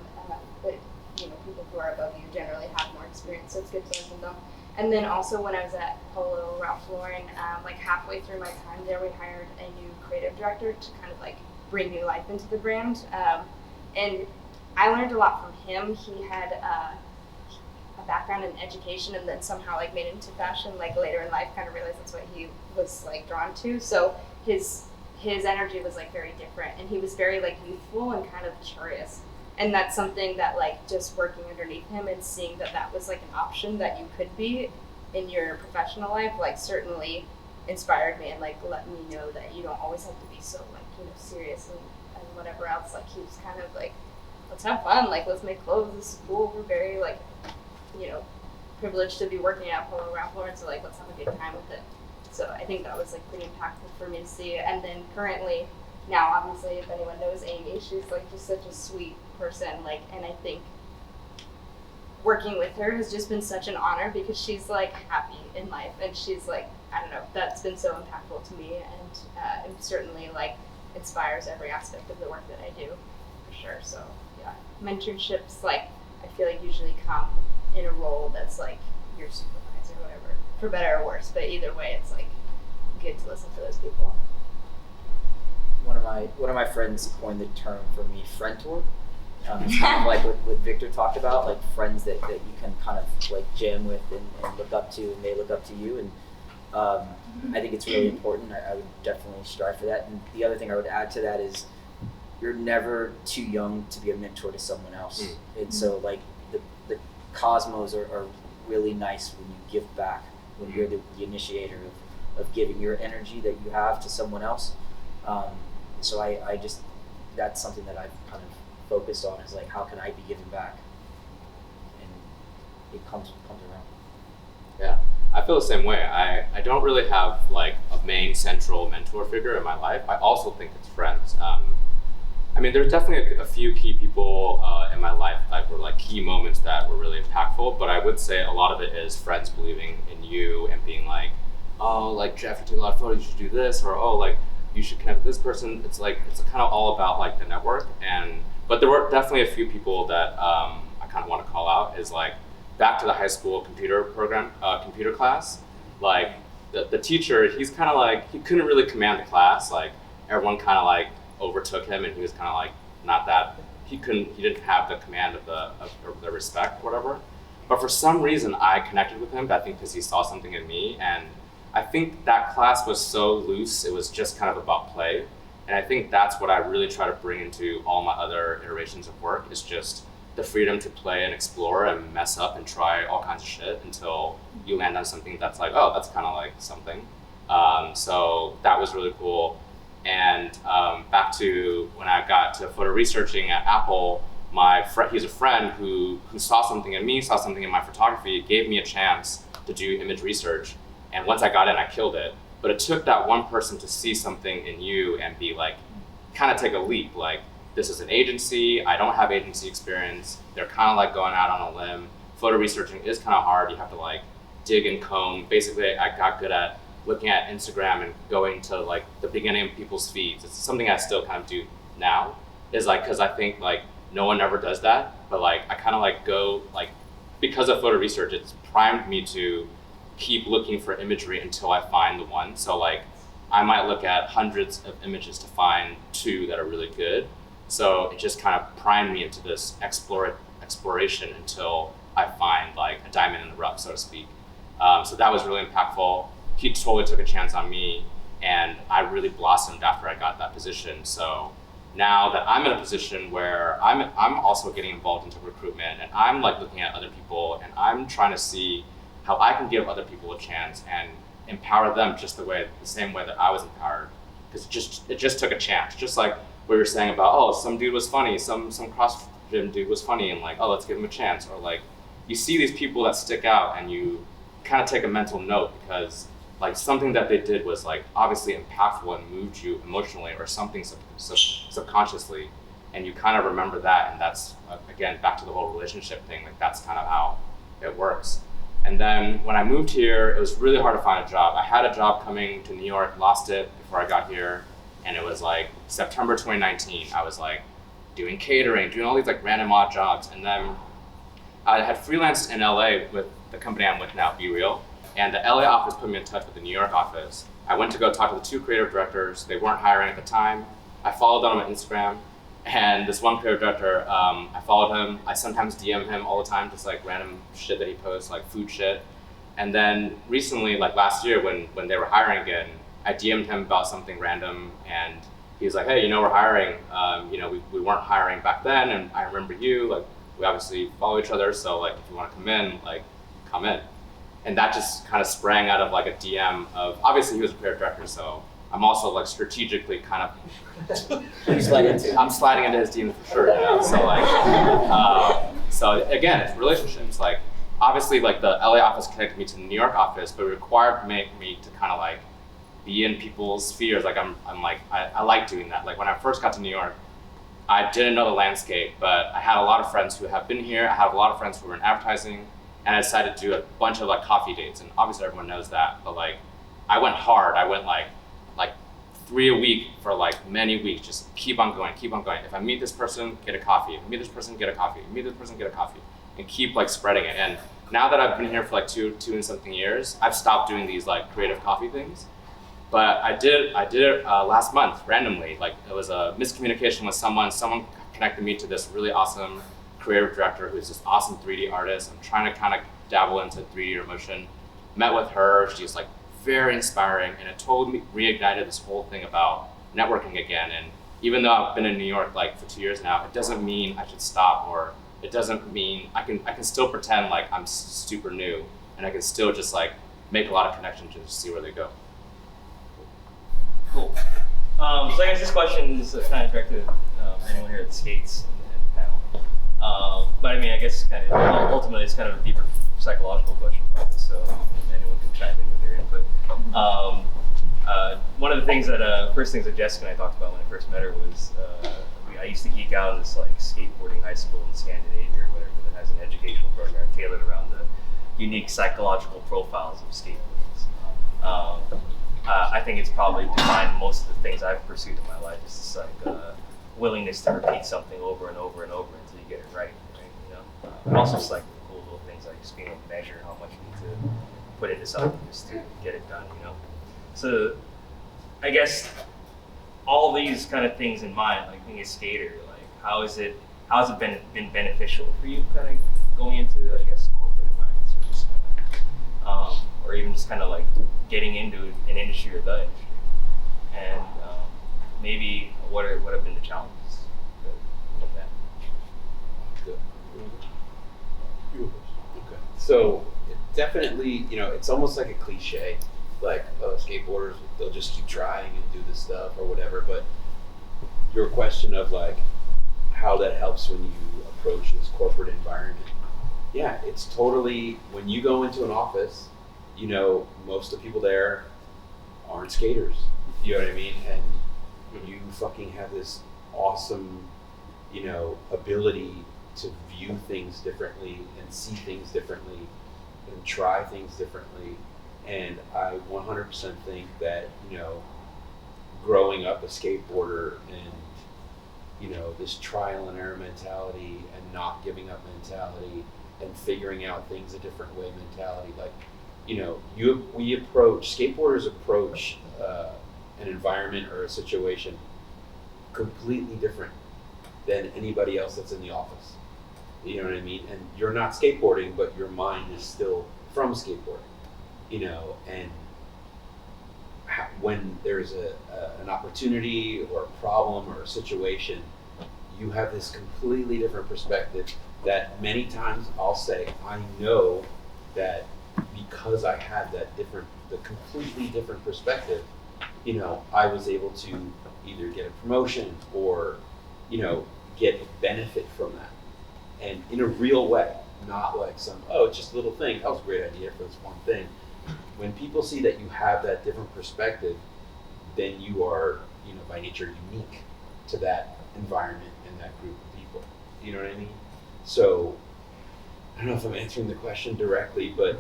But people who are above you generally have more experience, so it's good to learn from them. And then also when I was at Polo Ralph Lauren, like halfway through my time there, we hired a new creative director to kind of like bring new life into the brand. And I learned a lot from him. He had a background in education and then somehow like made it into fashion like later in life, kind of realized that's what he was like drawn to. So his energy was like very different, and he was very like youthful and kind of curious. And that's something that like just working underneath him and seeing that was like an option that you could be in your professional life, like certainly inspired me and like let me know that you don't always have to be so like, serious and whatever else. Like he was kind of like, let's have fun, like let's make clothes, this is cool. We're very like, privileged to be working at Polo Ralph Lauren, so like let's have a good time with it. So I think that was like pretty impactful for me to see. And then currently, now obviously if anyone knows Amy, she's like just such a sweet person, like, and I think working with her has just been such an honor because she's like happy in life, and she's like, I don't know, that's been so impactful to me, and certainly like inspires every aspect of the work that I do, for sure. So yeah, mentorships like I feel like usually come in a role that's like your supervisor or whatever, for better or worse, but either way it's like good to listen to those people. One of my friends coined the term for me, friend tour. It's kind of like what Victor talked about, like friends that you can kind of like jam with and look up to, and they look up to you. And I think it's really important. I would definitely strive for that. And the other thing I would add to that is you're never too young to be a mentor to someone else. And so like the cosmos are really nice when you give back, when you're the initiator of giving your energy that you have to someone else. So I just, that's something that I've kind of focused on, is like, how can I be giving back? And it comes around. Yeah, I feel the same way. I don't really have like a main central mentor figure in my life. I also think it's friends. I mean, there's definitely a few key people in my life that were like key moments that were really impactful, but I would say a lot of it is friends believing in you and being like, oh, like Jeff, you take a lot of photos, you should do this, or oh, like you should connect with this person. It's like, it's kind of all about like the network. But there were definitely a few people that I kind of want to call out, is like back to the high school computer program, computer class. Like the teacher, he's kind of like, he couldn't really command the class. Like everyone kind of like overtook him, and he was kind of like not that, he didn't have the command of the respect or whatever. But for some reason I connected with him, I think because he saw something in me, and I think that class was so loose, it was just kind of about play. And I think that's what I really try to bring into all my other iterations of work, is just the freedom to play and explore and mess up and try all kinds of shit until you land on something that's like, oh, that's kind of like something. So that was really cool. And back to when I got to photo researching at Apple, he's a friend who saw something in me, saw something in my photography, gave me a chance to do image research. And once I got in, I killed it. But it took that one person to see something in you and be like, kind of take a leap. Like, this is an agency, I don't have agency experience. They're kind of like going out on a limb. Photo researching is kind of hard. You have to like dig and comb. Basically, I got good at looking at Instagram and going to like the beginning of people's feeds. It's something I still kind of do now, is like, cause I think like no one ever does that, but like I kind of like go like, because of photo research, it's primed me to keep looking for imagery until I find the one. So like I might look at hundreds of images to find two that are really good. So it just kind of primed me into this exploration until I find like a diamond in the rough, so to speak. So that was really impactful. He totally took a chance on me, and I really blossomed after I got that position. So now that I'm in a position where I'm also getting involved into recruitment, and I'm like looking at other people, and I'm trying to see how I can give other people a chance and empower them the same way that I was empowered. Because it just took a chance. Just like we were saying about, oh, some dude was funny, some cross gym dude was funny, and like, oh, let's give him a chance. Or like, you see these people that stick out, and you kind of take a mental note, because like something that they did was like obviously impactful and moved you emotionally or something subconsciously, and you kind of remember that, and that's again back to the whole relationship thing. Like that's kind of how it works. And then when I moved here, it was really hard to find a job. I had a job coming to New York, lost it before I got here, and it was like September 2019. I was like doing catering, doing all these like random odd jobs, and then I had freelanced in LA with the company I'm with now, Be Real, and the LA office put me in touch with the New York office. I went to go talk to the two creative directors. They weren't hiring at the time. I followed them on Instagram, and this one creative director, I followed him. I sometimes DM him all the time, just like random shit that he posts, like food shit. And then recently, like last year when they were hiring again, I DM'd him about something random, and he was like, hey, we're hiring. We weren't hiring back then, and I remember you, like we obviously follow each other, so like if you want to come in, like come in. And that just kind of sprang out of like a DM of, obviously he was a creative director, so I'm also like strategically kind of, I'm sliding into his DM for sure, So like, so again, it's relationships. Like obviously like the LA office connected me to the New York office, but it required me to kind of like be in people's spheres. Like I like doing that. Like when I first got to New York, I didn't know the landscape, but I had a lot of friends who have been here. I have a lot of friends who were in advertising, and I decided to do a bunch of like coffee dates. And obviously everyone knows that, but like I went hard. I went like 3 a week for like many weeks, just keep on going. If I meet this person, get a coffee. If I meet this person, get a coffee. Meet this person, get a coffee, and keep like spreading it. And now that I've been here for like two and something years, I've stopped doing these like creative coffee things. But I did it last month randomly. Like it was a miscommunication with someone. Someone connected me to this really awesome creative director who's this awesome 3D artist. I'm trying to kind of dabble into 3D or motion. Met with her. She's like very inspiring, and it reignited this whole thing about networking again. And even though I've been in New York like for 2 years now, it doesn't mean I should stop, or it doesn't mean I can still pretend like I'm super new, and I can still just like make a lot of connections and just see where they go. Cool. So I guess this question is kind of directed to anyone here that skates and the panel. But I mean, I guess kind of ultimately it's kind of a deeper psychological question, so anyone can chime in with their input. One of the things that first things that Jessica and I talked about when I first met her was I used to geek out on this like skateboarding high school in Scandinavia or whatever that has an educational program tailored around the unique psychological profiles of skateboarders. I think it's probably defined most of the things I've pursued in my life. It's this like willingness to repeat something over and over and over until you get it right. And also it's like the cool little things like just being able to measure how much you need to put into something just to get it done. So I guess all these kind of things in mind, like being a skater, like how has it been beneficial for you kind of going into, I guess, corporate environments, or just or even just kind of like getting into an industry or the industry, and maybe what have been the challenges with that? Good. Okay. So definitely, it's almost like a cliche, like skateboarders, they'll just keep trying and do this stuff or whatever. But your question of like how that helps when you approach this corporate environment, yeah, it's totally, when you go into an office, most of the people there aren't skaters. You know what I mean? And you fucking have this awesome, ability to view things differently and see things differently and try things differently. And I 100% think that, growing up a skateboarder and, this trial and error mentality and not giving up mentality and figuring out things a different way mentality, like, skateboarders approach an environment or a situation completely different than anybody else that's in the office. You know what I mean? And you're not skateboarding, but your mind is still from skateboarding, and when there's an opportunity or a problem or a situation, you have this completely different perspective that many times I'll say, I know that because I had the completely different perspective, I was able to either get a promotion or, get a benefit from that. And in a real way, not like it's just a little thing. That was a great idea for this one thing. when people see that you have that different perspective, then you are, by nature unique to that environment and that group of people. You know what I mean? So I don't know if I'm answering the question directly, but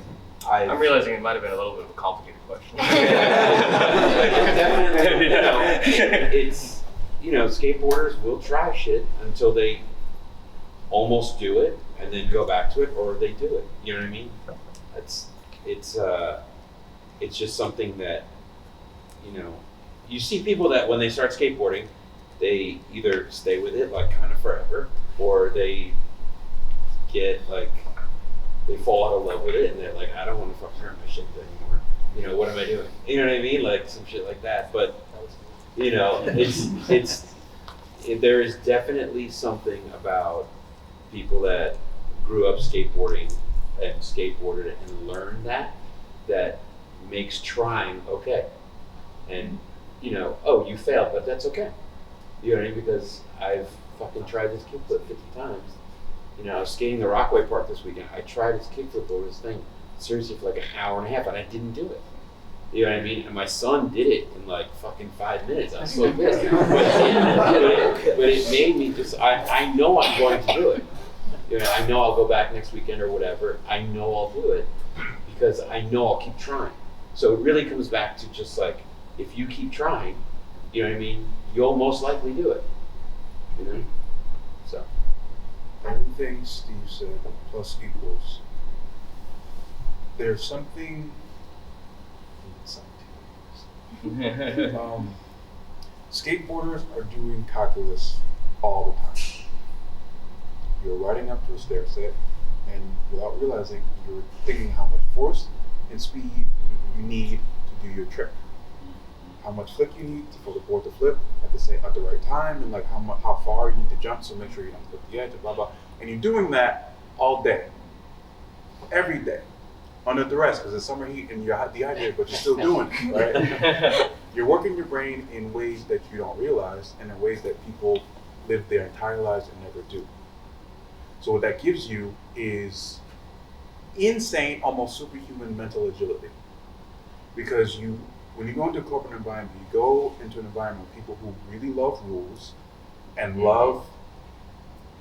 I'm realizing it might have been a little bit of a complicated question. Definitely, it's, skateboarders will try shit until they almost do it and then go back to it, or they do it. You know what I mean? It's just something that, you see people that when they start skateboarding, they either stay with it like kind of forever, or they get like, they fall out of love with it and they're like, I don't want to fuck around my shit anymore. What am I doing? You know what I mean? Like some shit like that. But, there is definitely something about people that grew up skateboarding and skateboarded and learned that makes trying okay. And, oh, you failed, but that's okay. You know what I mean? Because I've fucking tried this kickflip 50 times. I was skating the Rockaway Park this weekend. I tried this kickflip over this thing seriously for like an hour and a half, and I didn't do it. You know what I mean? And my son did it in like fucking 5 minutes. I was so pissed. but it made me just, I know I'm going to do it. I know I'll go back next weekend or whatever. I know I'll do it because I know I'll keep trying. So it really comes back to just like, if you keep trying, you know what I mean? You'll most likely do it. So. Everything Steve said plus equals. There's something. Skateboarders are doing calculus all the time. You're riding up to a stair set, and without realizing, you're thinking how much force and speed you need to do your trick. How much flip you need for the board to flip at the right time, and like how far you need to jump, so make sure you don't flip the edge, and blah blah. And you're doing that all day, every day, under duress because it's summer heat and you're dehydrated, but you're still doing it, right? You're working your brain in ways that you don't realize, and in ways that people live their entire lives and never do. So what that gives you is insane, almost superhuman mental agility, because when you go into a corporate environment, you go into an environment with people who really love rules and love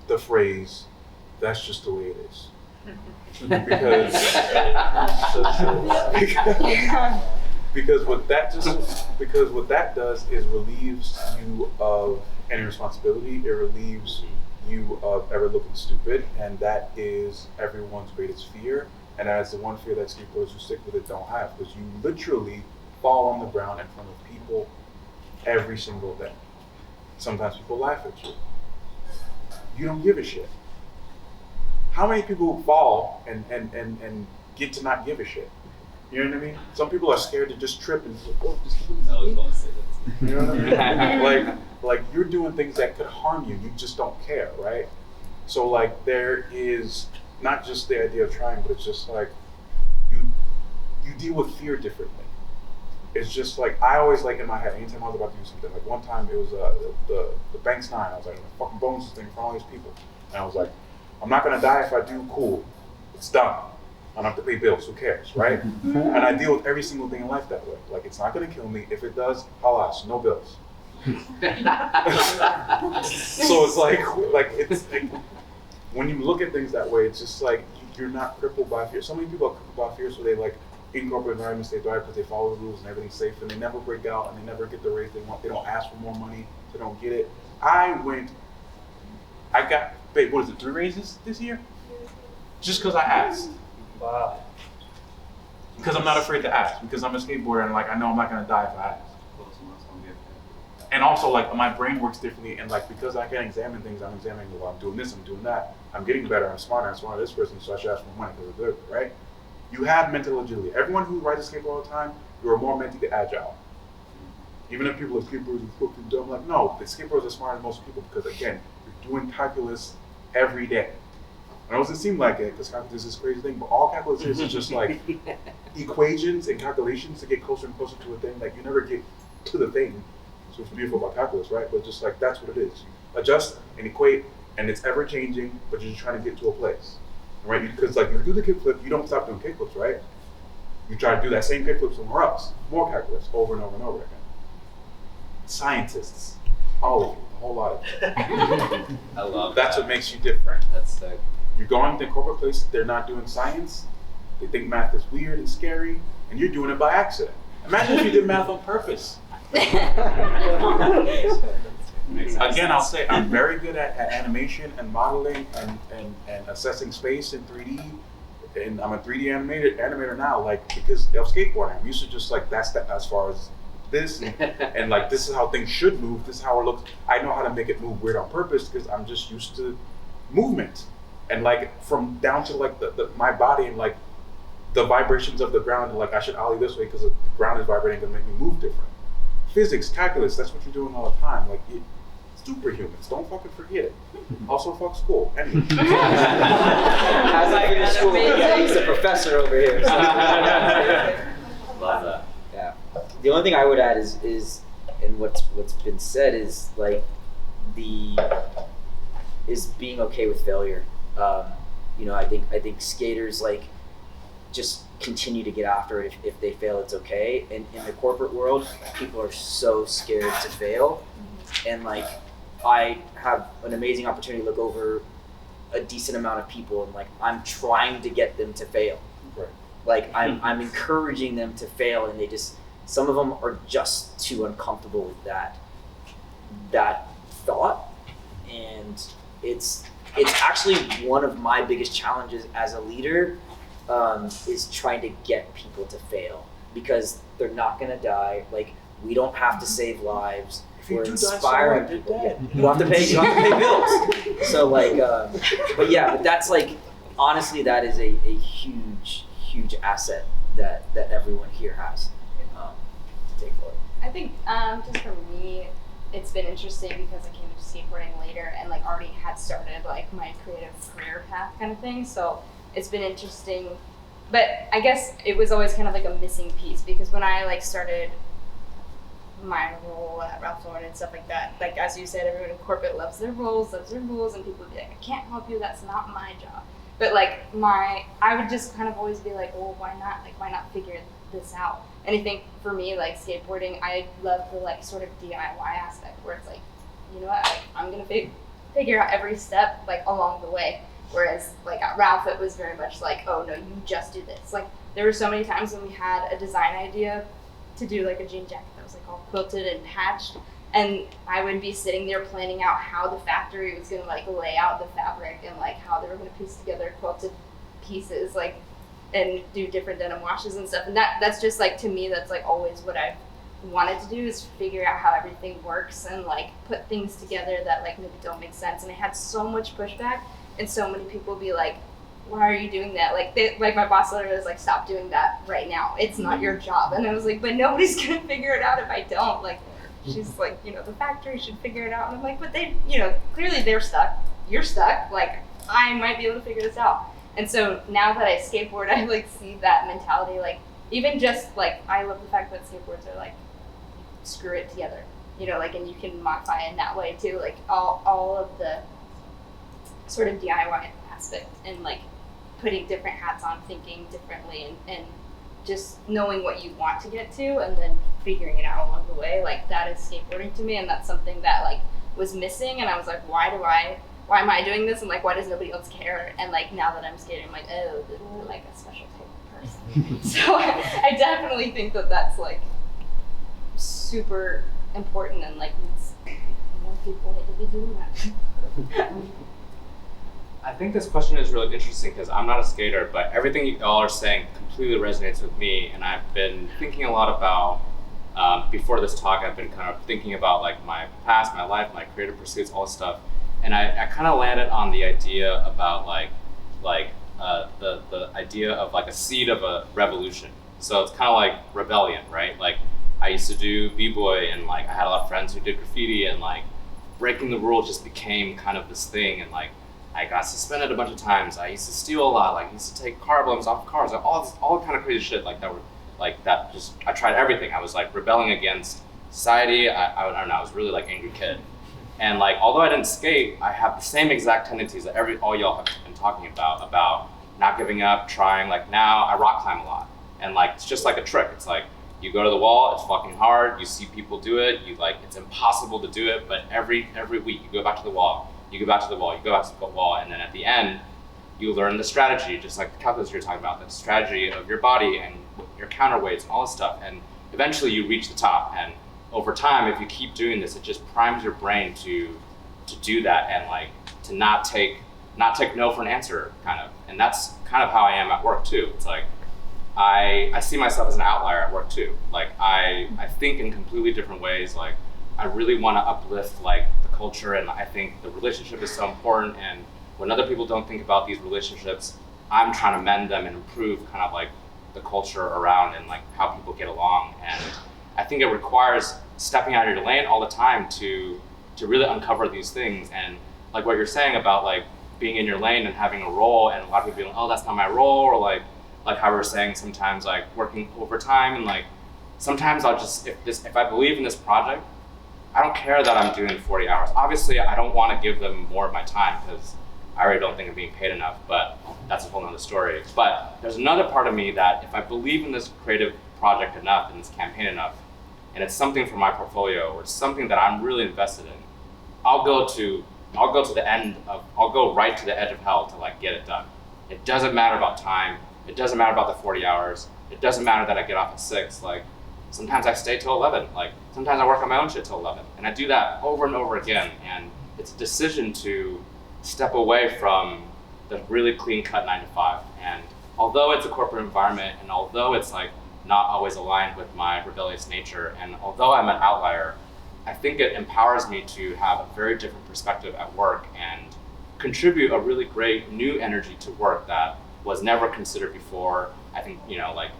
the phrase, that's just the way it is. Because what that does is relieves you of any responsibility. It relieves you of ever looking stupid, and that is everyone's greatest fear. And that is the one fear that skateboarders who stick with it don't have, because you literally fall on the ground in front of people every single day. Sometimes people laugh at you. You don't give a shit. How many people fall and get to not give a shit? You know what I mean? Some people are scared to just trip and just like, oh, just you know what I mean? like you're doing things that could harm you. You just don't care, right? So like there is not just the idea of trying, but it's just like you deal with fear differently. It's just like, I always like in my head, anytime I was about to do something, like one time it was the Banks 9, I was like, I'm gonna fucking bonus this thing for all these people. And I was like, I'm not gonna die if I do, cool. It's done. I don't have to pay bills, who cares, right? And I deal with every single thing in life that way. Like, it's not gonna kill me. If it does, halas, no bills. So it's like when you look at things that way, it's just like, you're not crippled by fear. So many people are crippled by fear, so they like, in corporate environments, they thrive because they follow the rules and everything's safe, and they never break out, and they never get the raise they want. They don't ask for more money, they don't get it. I got, wait, what is it, 3 raises this year? Just because I asked. Wow. Because I'm not afraid to ask, because I'm a skateboarder and like I know I'm not gonna die if I ask. And also like my brain works differently, and like because I can examine things, I'm examining, well, I'm doing this, I'm doing that. I'm getting better, I'm smarter than this person, so I should ask for money because they're good, right? You have mental agility. Everyone who rides a skateboard all the time, you are more mentally agile. Even if people are skateboarders are fucking dumb, like, no, the skateboarders are smarter than most people because, again, you're doing calculus every day. And it doesn't seem like it because calculus is this crazy thing, but all calculus is just like equations and calculations to get closer and closer to a thing. Like, you never get to the thing. So it's beautiful about calculus, right? But just like, that's what it is. You adjust and equate, and it's ever changing, but you're just trying to get to a place. Right, because like if you do the kickflip, you don't stop doing kickflips, right? You try to do that same kickflip somewhere else, more calculus, over and over and over again. Scientists, all of you, a whole lot of you. I love That's that. what makes you different. That's sick. You're going to corporate places, they're not doing science, they think math is weird and scary, and you're doing it by accident. Imagine if you did math on purpose. Again, I'll say I'm very good at animation and modeling and assessing space in 3D. And I'm a 3D animator now, like, because of skateboarding. I'm used to just like, that's as far as this, and like, this is how things should move, this is how it looks. I know how to make it move weird on purpose because I'm just used to movement. And like, from down to like my body and like the vibrations of the ground, and like, I should ollie this way because the ground is vibrating and make me move different. Physics, calculus, that's what you're doing all the time. Like, superhumans, don't fucking forget it. Also, fuck school. Anyway. As I finish school, yeah, he's a professor over here. So. Love that. Yeah. The only thing I would add is, and what's been said is like is being okay with failure. You know, I think skaters like just continue to get after it. If they fail, it's okay. And in the corporate world, people are so scared to fail, and like, I have an amazing opportunity to look over a decent amount of people, and like, I'm trying to get them to fail. Right. Like, I'm encouraging them to fail, and they just, some of them are just too uncomfortable with that thought. And it's actually one of my biggest challenges as a leader, is trying to get people to fail, because they're not gonna die. Like, we don't have to save lives. We're inspiring people. Yeah. You don't have to pay bills. So like, but that's like, honestly, that is a huge asset that everyone here has to take forward. I think just for me, it's been interesting because I came to skateboarding later and like already had started like my creative career path kind of thing. So it's been interesting, but I guess it was always kind of like a missing piece, because when I like started my role at Ralph Lauren and stuff like that, like as you said, everyone in corporate loves their roles, and people would be like, I can't help you, that's not my job. But like I would just kind of always be like, well, why not? Like, why not figure this out? And I think for me, like skateboarding, I love the like sort of DIY aspect where it's like, you know what, like, I'm gonna figure out every step like along the way. Whereas like at Ralph, it was very much like, oh no, you just do this. Like, there were so many times when we had a design idea to do like a jean jacket that was like all quilted and patched, and I would be sitting there planning out how the factory was gonna like lay out the fabric and like how they were gonna piece together quilted pieces, like, and do different denim washes and stuff. And that's just like, to me, that's like always what I've wanted to do, is figure out how everything works and like put things together that like maybe don't make sense. And I had so much pushback, and so many people be like, why are you doing that? Like my boss literally was like, stop doing that right now. It's not your job. And I was like, but nobody's gonna figure it out if I don't. Like, she's like, you know, the factory should figure it out. And I'm like, but they, you know, clearly they're stuck. You're stuck. Like, I might be able to figure this out. And so now that I skateboard, I like see that mentality. Like, even just like, I love the fact that skateboards are like, screw it together, you know, like, and you can modify in that way too. Like all of the sort of DIY aspect, and like putting different hats on, thinking differently, and just knowing what you want to get to and then figuring it out along the way. Like, that is skateboarding to me, and that's something that like was missing. And I was like, why am I doing this? And like, why does nobody else care? And like, now that I'm skating, I'm like, oh, they're like a special type of person. So I definitely think that that's like super important, and like more people need to be doing that. I think this question is really interesting because I'm not a skater, but everything you all are saying completely resonates with me. And I've been thinking a lot about, before this talk, I've been kind of thinking about like my past, my life, my creative pursuits, all this stuff. And I kind of landed on the idea about the idea of like a seed of a revolution. So it's kind of like rebellion, right? Like, I used to do b-boy, and like I had a lot of friends who did graffiti, and like breaking the rules just became kind of this thing. And like, I got suspended a bunch of times. I used to steal a lot. Like, I used to take car emblems off cars. Like, all kind of crazy shit like that. I tried everything. I was like rebelling against society. I don't know. I was really like angry kid. And like, although I didn't skate, I have the same exact tendencies that all y'all have been talking about not giving up, trying. Like, now I rock climb a lot. And like, it's just like a trick. It's like, you go to the wall, it's fucking hard, you see people do it, you like, it's impossible to do it, but every week you go back to the wall, you go back to the wall, you go back to the wall, and then at the end, you learn the strategy, just like the calculus you're talking about, the strategy of your body and your counterweights and all this stuff. And eventually you reach the top. And over time, if you keep doing this, it just primes your brain to do that and like to not take no for an answer, kind of. And that's kind of how I am at work too. It's like I see myself as an outlier at work too. Like I think in completely different ways. Like I really want to uplift like the culture, and I think the relationship is so important. And when other people don't think about these relationships, I'm trying to mend them and improve kind of like the culture around and like how people get along. And I think it requires stepping out of your lane all the time to really uncover these things. And like what you're saying about like being in your lane and having a role, and a lot of people being, oh, that's not my role, or like how we were saying sometimes like working overtime, and like sometimes I'll just, if I believe in this project, I don't care that I'm doing 40 hours. Obviously, I don't want to give them more of my time because I already don't think I'm being paid enough, but that's a whole nother story. But there's another part of me that if I believe in this creative project enough, and this campaign enough, and it's something for my portfolio, or it's something that I'm really invested in, I'll go right to the edge of hell to like get it done. It doesn't matter about time. It doesn't matter about the 40 hours. It doesn't matter that I get off at 6. Like sometimes I stay till 11. Like sometimes I work on my own shit till 11. And I do that over and over again. And it's a decision to step away from the really clean cut 9 to 5. And although it's a corporate environment, and although it's like not always aligned with my rebellious nature, and although I'm an outlier, I think it empowers me to have a very different perspective at work and contribute a really great new energy to work that was never considered before. I think, you know, like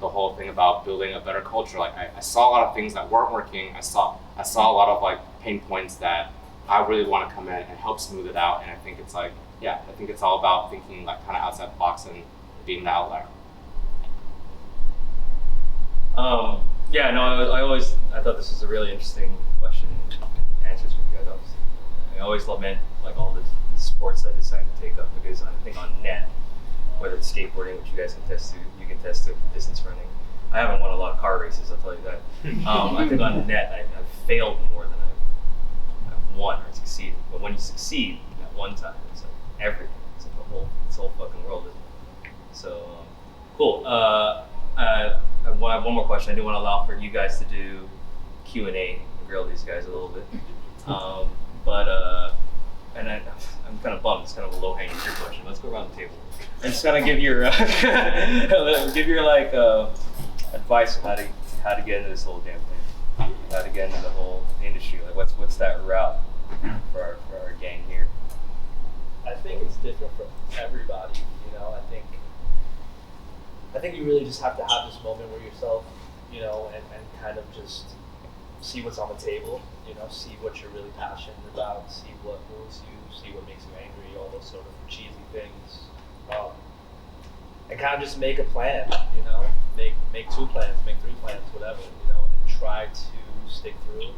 the whole thing about building a better culture, like I saw a lot of things that weren't working. I saw a lot of like pain points that I really want to come in and help smooth it out. And I think it's like, yeah, I think it's all about thinking like kind of outside the box and being the outlier. Yeah, no, I thought this was a really interesting question and answers from you guys. Obviously, I always lament like all the sports I decided to take up, because I think on net, whether it's skateboarding, which you guys can test to, you can test to distance running. I haven't won a lot of car races, I'll tell you that. I think on net, I've failed more than I've won or succeeded. But when you succeed at one time, it's like everything. It's like this whole fucking world, isn't it? So, cool. I have one more question. I do want to allow for you guys to do Q&A and grill these guys a little bit. And I'm kind of bummed. It's kind of a low-hanging fruit question. Let's go around the table and just kind of give your like advice on how to get into this whole damn thing, how to get into the whole industry. Like what's that route for our gang here? I think it's different for everybody. You know, I think you really just have to have this moment where yourself, you know, and kind of just see what's on the table, you know, see what you're really passionate about, see what moves you, see what makes you angry, all those sort of cheesy things. And kind of just make a plan, you know, make 2 plans, make 3 plans, whatever, you know, and try to stick through.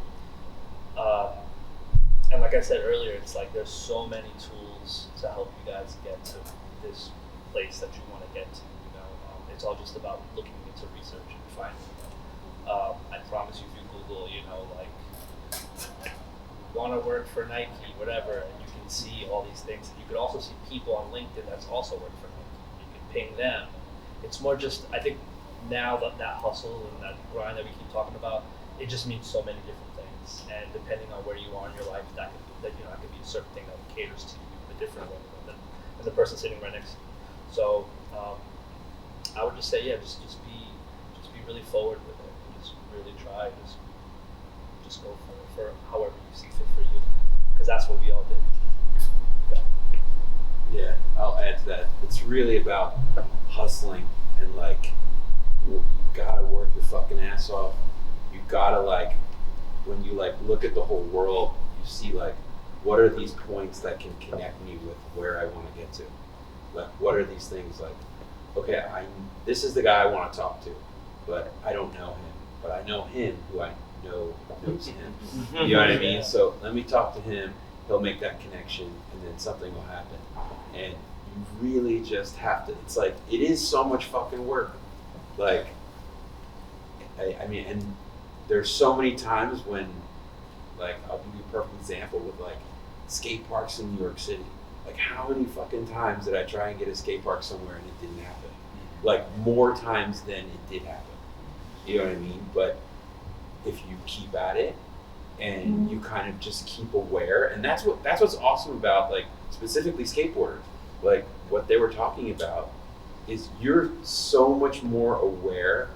And like I said earlier, it's like there's so many tools to help you guys get to this place that you want to get to, you know. It's all just about looking into research and finding them. I promise you, if you Google, you know, like, want to work for Nike, whatever, and you can see all these things. And you could also see people on LinkedIn that's also work for Nike. You can ping them. It's more just, I think now that hustle and that grind that we keep talking about, it just means so many different things. And depending on where you are in your life, that could be a certain thing that caters to you in a different way than the person sitting right next to you. So I would just say, yeah, just be really forward with it. Just really try. Just go for however you see fit for you, because that's what we all did. Okay. Yeah, I'll add to that. It's really about hustling, and like you gotta work your fucking ass off. You gotta like, when you like look at the whole world, you see like, what are these points that can connect me with where I want to get to? Like, what are these things? Like, okay, this is the guy I want to talk to, but I don't know him, but I know him who I know knows him. You know what I mean? So let me talk to him. He'll make that connection, and then something will happen. And you really just have to. It's like, it is so much fucking work. Like, I mean, and there's so many times when, like, I'll give you a perfect example with like skate parks in New York City. Like, how many fucking times did I try and get a skate park somewhere and it didn't happen? Like, more times than it did happen. You know what I mean? But if you keep at it and you kind of just keep aware, and that's what's awesome about, like, specifically skateboarders. Like, what they were talking about is you're so much more aware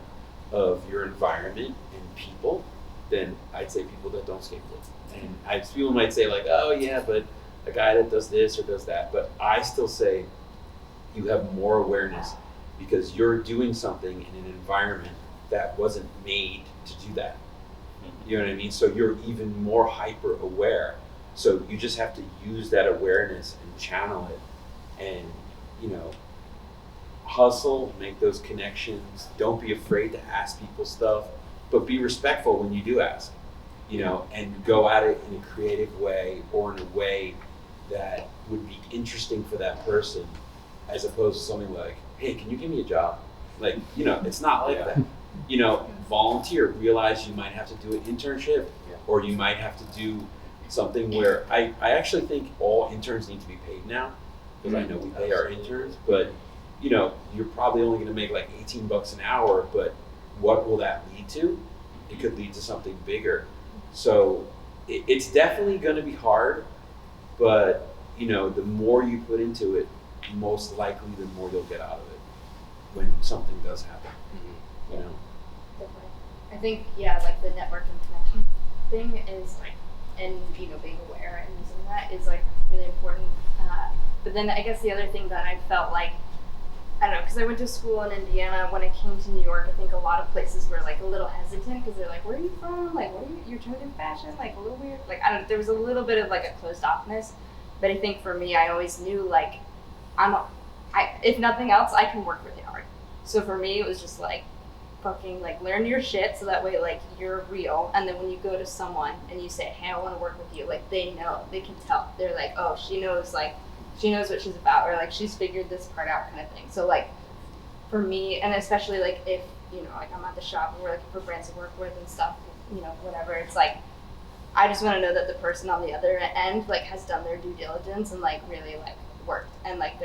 of your environment and people than I'd say people that don't skateboard. And people might say like, oh yeah, but a guy that does this or does that. But I still say you have more awareness because you're doing something in an environment that wasn't made to do that. You know what I mean? So you're even more hyper aware. So you just have to use that awareness and channel it and, you know, hustle, make those connections. Don't be afraid to ask people stuff, but be respectful when you do ask, you know, and go at it in a creative way or in a way that would be interesting for that person, as opposed to something like, hey, can you give me a job? Like, you know, it's not like that. You know, volunteer, realize you might have to do an internship or you might have to do something where I actually think all interns need to be paid now, because I know we pay our interns, but you know, you're probably only going to make like $18 an hour, but what will that lead to? It could lead to something bigger. So it's definitely going to be hard, but you know, the more you put into it, most likely the more you'll get out of it when something does happen. You know? Definitely. I think, yeah, like the networking connection thing is like, and you know, being aware and using that is like really important. But then I guess the other thing that I felt like, I don't know, because I went to school in Indiana. When I came to New York, I think a lot of places were like a little hesitant because they're like, "Where are you from? Like, what are you're trying to do fashion? Like, a little weird." Like, I don't. There was a little bit of like a closed offness, but I think for me, I always knew like, if nothing else, I can work really hard. So for me, it was just like, fucking like learn your shit so that way like you're real, and then when you go to someone and you say, "Hey, I want to work with you," like they know, they can tell. They're like, "Oh, she knows what she's about," or like she's figured this part out, kind of thing. So like for me, and especially like if you know, like I'm at the shop and we're looking for brands to work with and stuff, you know, whatever, it's like I just want to know that the person on the other end like has done their due diligence and like really like worked, and like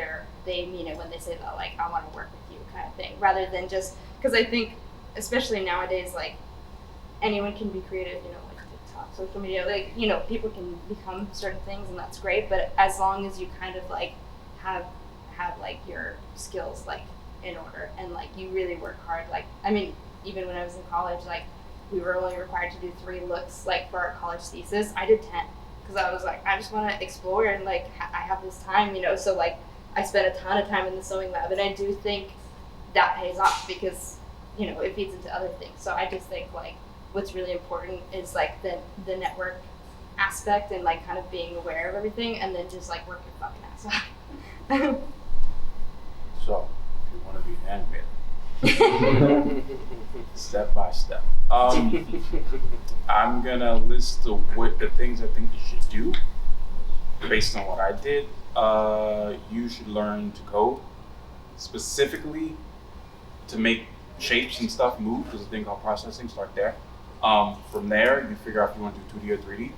they mean it when they say that, like, "I want to work with you," kind of thing, rather than just because I think especially nowadays, like anyone can be creative, you know, like TikTok, social media, like, you know, people can become certain things and that's great, but as long as you kind of like have like your skills like in order and like you really work hard. Like, I mean, even when I was in college, like we were only required to do 3 looks like for our college thesis. I did 10 because I was like, I just want to explore and like I have this time, you know, so like I spent a ton of time in the sewing lab, and I do think that pays off because, you know, it feeds into other things. So I just think like what's really important is like the network aspect and like kind of being aware of everything, and then just like work your fucking ass off. So, if you want to be an animator, step by step. I'm gonna list the things I think you should do based on what I did. You should learn to code, specifically to make shapes and stuff move. There's a thing called processing. Start there. From there, you figure out if you want to do 2D or 3D.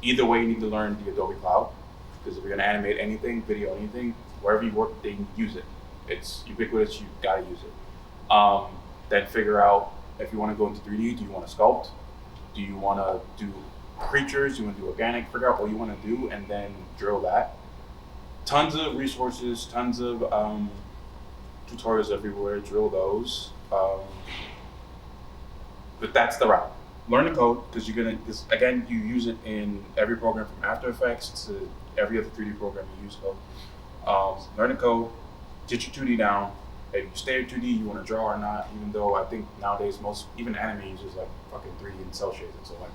Either way, you need to learn the Adobe Cloud, because if you're gonna animate anything, video anything, wherever you work, they use it. It's ubiquitous. You gotta use it. Then figure out if you want to go into 3D. Do you want to sculpt? Do you want to do creatures? Do you want to do organic? Figure out what you want to do, and then drill that. Tons of resources, tons of tutorials everywhere. Drill those. But that's the route. Learn the code, because because again, you use it in every program from After Effects to every other 3D program you use code. Learn the code, get your 2D down. If you stay in 2D, you want to draw or not, even though I think nowadays most, even anime uses like fucking 3D and cell shading, so like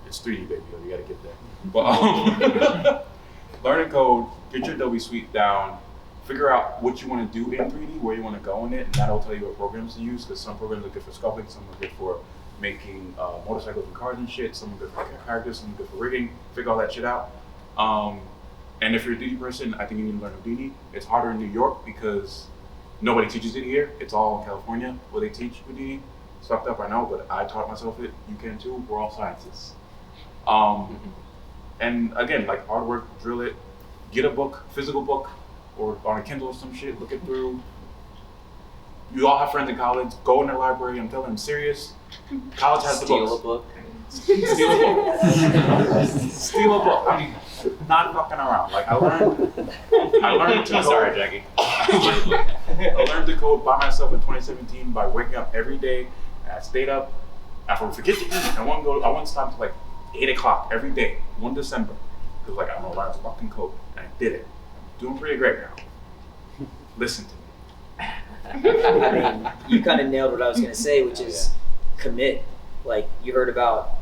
it's 3D, baby, you gotta get there. But learn the code, get your Adobe Suite down, figure out what you want to do in 3D, where you want to go in it, and that'll tell you what programs to use, because some programs are good for sculpting, some are good for making motorcycles and cars and shit, some are good for characters, some are good for rigging. Figure all that shit out. And if you're a 3D person, I think you need to learn Houdini. It's harder in New York because nobody teaches it here. It's all in California where they teach Houdini. It's fucked up, I know, but I taught myself it. You can too. We're all scientists. And again, like hard work, drill it. Get a book, physical book, or on a Kindle or some shit. Look it through. You all have friends in college. Go in their library. I'm telling them, serious. College has the books. Steal a book. Steal a book. Steal a book. I mean, not fucking around. Like I learned to code. Sorry, Jeggi. I learned to code by myself in 2017 by waking up every day. And I stayed up. I would forget to eat. I wouldn't stop till like 8 o'clock every day, 1 December. Because like I'm gonna learn to fucking code. And I did it. I'm doing pretty great now. Listen to me. I mean, you kind of nailed what I was gonna say, which is commit. Like you heard about,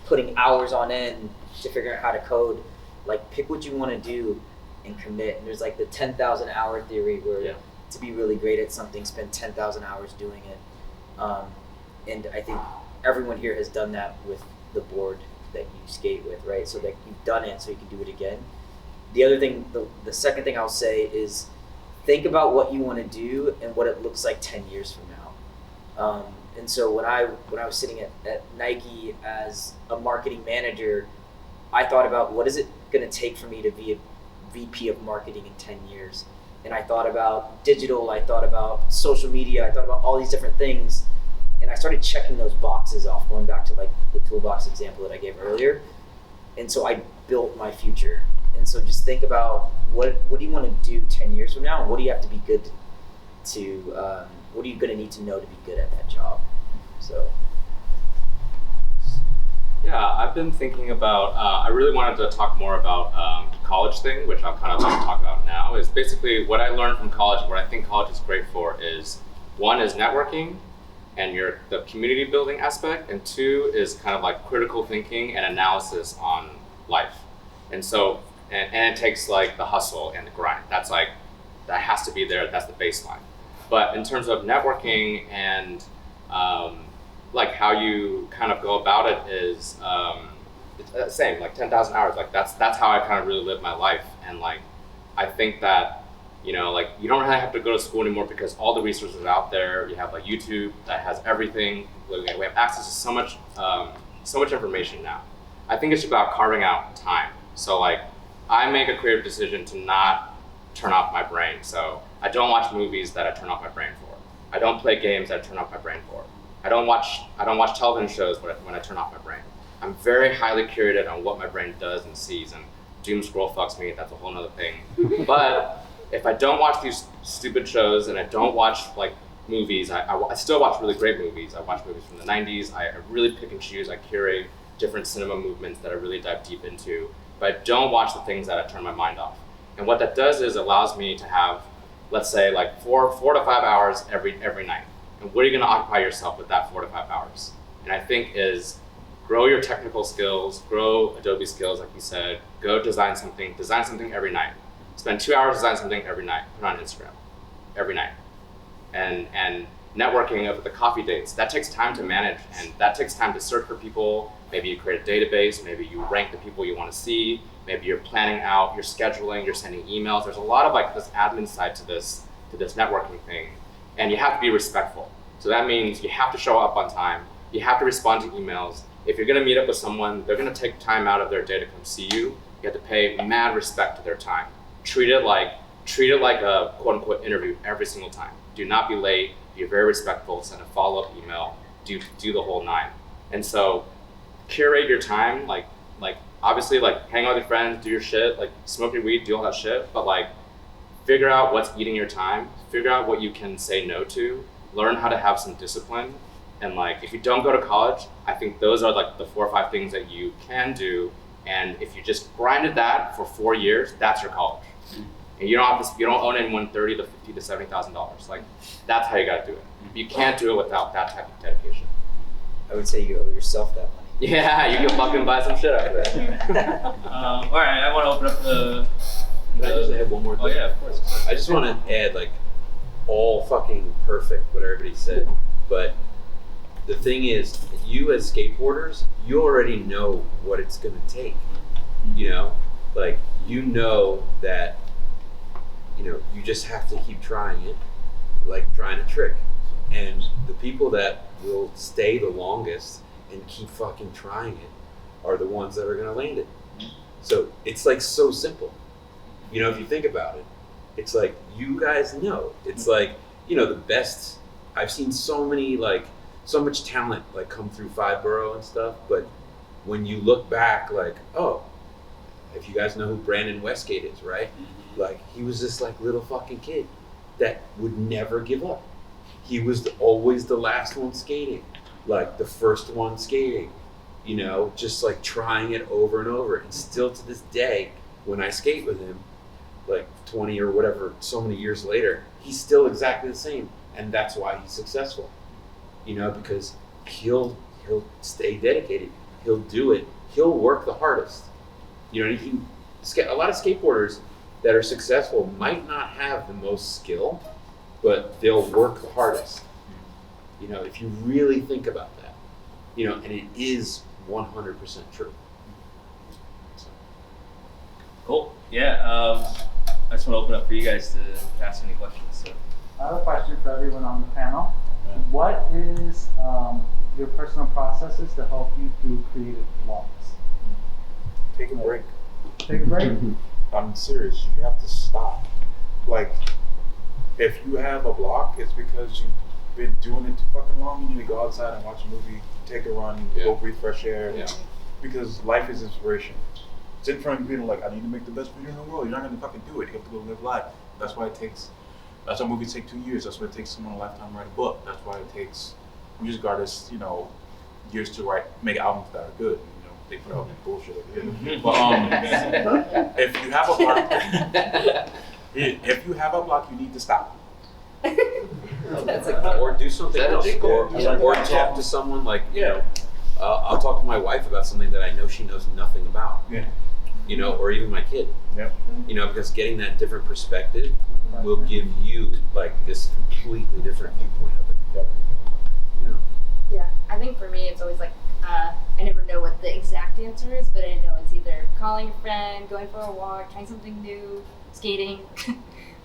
putting hours on end to figure out how to code. Like pick what you want to do and commit. And there's like the 10,000 hour theory where to be really great at something, spend 10,000 hours doing it. And I think everyone here has done that with the board that you skate with, right? So that you've done it so you can do it again. The other thing, the second thing I'll say is think about what you want to do and what it looks like 10 years from now. And so when I was sitting at Nike as a marketing manager, I thought about what is it going to take for me to be a VP of marketing in 10 years. And I thought about digital, I thought about social media, I thought about all these different things. And I started checking those boxes off, going back to like the toolbox example that I gave earlier. And so I built my future. And so just think about what do you want to do 10 years from now? And what do you have to be good to, what are you going to need to know to be good at that job? So. Yeah, I've been thinking about, I really wanted to talk more about the college thing, which I'll kind of like talk about now, is basically what I learned from college, what I think college is great for is, one is networking and the community building aspect, and two is kind of like critical thinking and analysis on life. And so, and it takes like the hustle and the grind. That has to be there, that's the baseline. But in terms of networking and like how you kind of go about it is it's the same, like 10,000 hours. Like that's how I kind of really live my life. And like I think that like you don't really have to go to school anymore because all the resources are out there. You have like YouTube that has everything. We have access to so much information now. I think it's about carving out time. So like I make a creative decision to not turn off my brain. So I don't watch movies that I turn off my brain for. I don't play games that I turn off my brain for. I don't watch television shows when I turn off my brain. I'm very highly curated on what my brain does and sees, and doom scroll fucks me, that's a whole nother thing. But if I don't watch these stupid shows and I don't watch like movies, I still watch really great movies. I watch movies from the 90s. I really pick and choose. I curate different cinema movements that I really dive deep into. But I don't watch the things that I turn my mind off. And what that does is allows me to have, let's say, like 4 to 5 hours every night. And what are you going to occupy yourself with that 4 to 5 hours? And I think is grow your technical skills, grow Adobe skills, like you said, go design something every night. Spend 2 hours design something every night, put on Instagram every night. And networking of the coffee dates, that takes time to manage, and that takes time to search for people. Maybe you create a database, maybe you rank the people you want to see, maybe you're planning out, you're scheduling, you're sending emails. There's a lot of like this admin side to this networking thing. And you have to be respectful. So that means you have to show up on time. You have to respond to emails. If you're gonna meet up with someone, they're gonna take time out of their day to come see you. You have to pay mad respect to their time. Treat it like a quote unquote interview every single time. Do not be late, be very respectful, send a follow-up email, do the whole 9. And so curate your time, like obviously like hang out with your friends, do your shit, like smoke your weed, do all that shit, but like figure out what's eating your time, figure out what you can say no to, learn how to have some discipline. And like, if you don't go to college, I think those are like the 4 or 5 things that you can do. And if you just grinded that for 4 years, that's your college. And you don't owe anyone $30,000 to $50,000 to $70,000. Like, that's how you gotta do it. You can't do it without that type of dedication. I would say you owe yourself that money. Yeah, you can fucking buy some shit out of that. All right, I want to open up the. Can I just add one more thing? Oh yeah, of course. I just want to add like all fucking perfect what everybody said, but the thing is, you as skateboarders, you already know what it's gonna take. You know, like you know that you just have to keep trying it, like trying a trick. And the people that will stay the longest and keep fucking trying it are the ones that are gonna land it. So it's like so simple. If you think about it, it's like, you guys know, it's like, the best, I've seen so much talent like come through Five Borough and stuff, but when you look back, like, oh, if you guys know who Brandon Westgate is, right? Like, he was this like little fucking kid that would never give up. He was always the last one skating, like the first one skating, just like trying it over and over. And still to this day, when I skate with him, like 20 or whatever, so many years later, he's still exactly the same. And that's why he's successful, because he'll stay dedicated. He'll do it. He'll work the hardest. A lot of skateboarders that are successful might not have the most skill, but they'll work the hardest. If you really think about that, and it is 100% true. Cool. Yeah. I just want to open up for you guys to ask any questions. So. I have a question for everyone on the panel. What is your personal processes to help you through creative blocks? Take a break. Take a break? I'm serious. You have to stop. Like, if you have a block, it's because you've been doing it too fucking long. You need to go outside and watch a movie, take a run, go breathe fresh air. Yeah. Because life is inspiration. It's in front of you, like, I need to make the best video in the world. You're not gonna fucking do it. You have to go live life. That's why movies take 2 years. That's why it takes someone a lifetime to write a book. That's why it takes music artists, years to make albums that are good. They put out bullshit over here. But if you have a block, you need to stop. Or do something else, or talk to someone like, I'll talk to my wife about something that I know she knows nothing about. Yeah. Or even my kid. Yep. Because getting that different perspective will give you like this completely different viewpoint of it. Yep. Yeah, I think for me it's always like I never know what the exact answer is, but I know it's either calling a friend, going for a walk, trying something new, skating.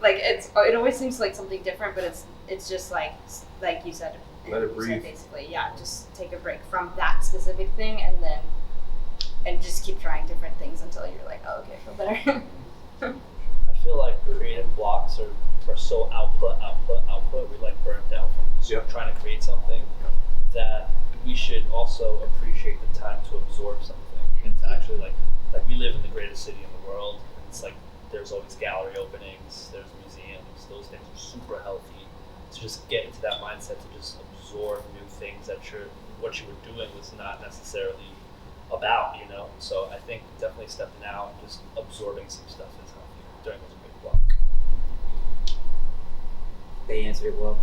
Like it always seems like something different, but it's just like you said. Let it breathe. Basically, yeah, just take a break from that specific thing, and just keep trying different things until you're like, oh, okay, I feel better. I feel like creative blocks are so output. We're like burnt out from just trying to create something that we should also appreciate the time to absorb something and to actually like we live in the greatest city in the world. And it's like there's always gallery openings, there's museums. Those things are super healthy. To just get into that mindset to just absorb new things that what you were doing was not necessarily about, So I think definitely stepping out and just absorbing some stuff is healthy during this big block. They answered it well.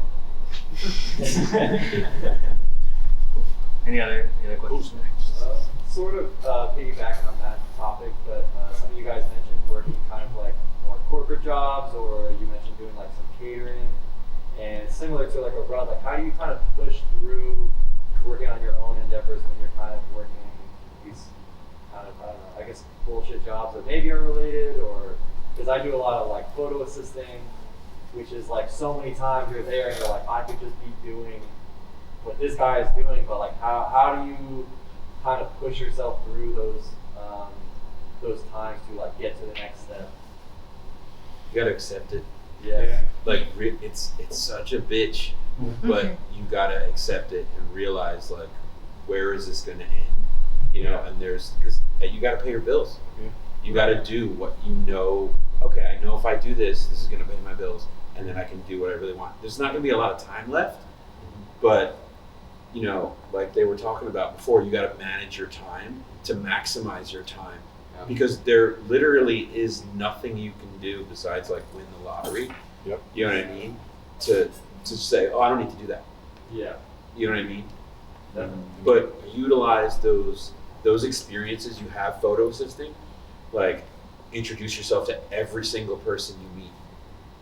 Any other questions? Sort of piggybacking on that topic, but some of you guys mentioned working kind of like more corporate jobs, or you mentioned doing like some catering, and similar to like a run, like how do you kind of push through working on your own endeavors when you're kind of working these kind of, I don't know, I guess bullshit jobs that maybe are related, or because I do a lot of like photo assisting, which is like so many times you're there and you're like, I could just be doing what this guy is doing, but like how do you kind of push yourself through those times to like get to the next step? You gotta accept it. Yeah. Like it's such a bitch, but you gotta accept it and realize like, where is this gonna end? And because you gotta pay your bills. Yeah. You gotta do what you know. Okay, I know if I do this is gonna pay my bills, and then I can do what I really want. There's not gonna be a lot of time left, but like they were talking about before, you gotta manage your time to maximize your time. Because there literally is nothing you can do besides like win the lottery. Yep. You know what I mean? To say, oh, I don't need to do that. Yeah. You know what I mean? But utilize those experiences you have photo assisting. Like, introduce yourself to every single person you meet.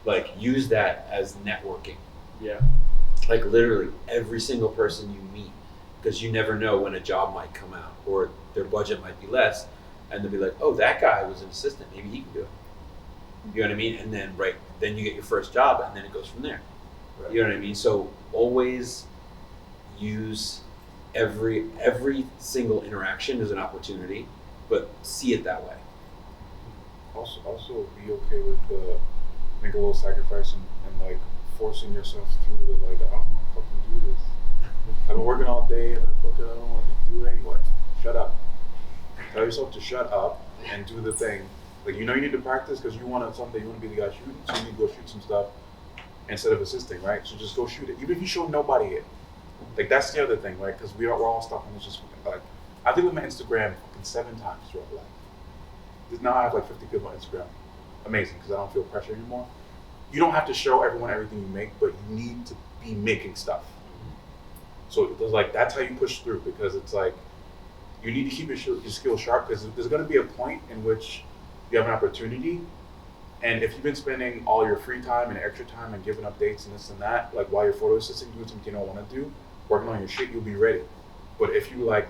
Like, use that as networking. Yeah. Like literally every single person you meet, because you never know when a job might come out or their budget might be less, and they'll be like, oh, that guy was an assistant, maybe he can do it. You know what I mean? And then then you get your first job, and then it goes from there. Right. You know what I mean? So always use every single interaction as an opportunity, but see it that way. Also be okay with make a little sacrifice and like forcing yourself through the like, I don't want to fucking do this. I've been working all day and I don't want to do it anyway. Shut up. Tell yourself to shut up and do the thing. Like, you need to practice because someday you want to be the guy shooting, so you need to go shoot some stuff instead of assisting, right? So just go shoot it. Even if you show nobody it. Like, that's the other thing, right? Because we're all stuck on this just like, I did with my Instagram fucking 7 times throughout life. Now I have like 50 people on Instagram. Amazing, because I don't feel pressure anymore. You don't have to show everyone everything you make, but you need to be making stuff. So it's like, that's how you push through, because it's like, you need to keep your skills sharp, because there's going to be a point in which you have an opportunity, and if you've been spending all your free time and extra time and giving updates and this and that, like while you're photo assisting, doing something you don't want to do, working on your shit, you'll be ready. But if you like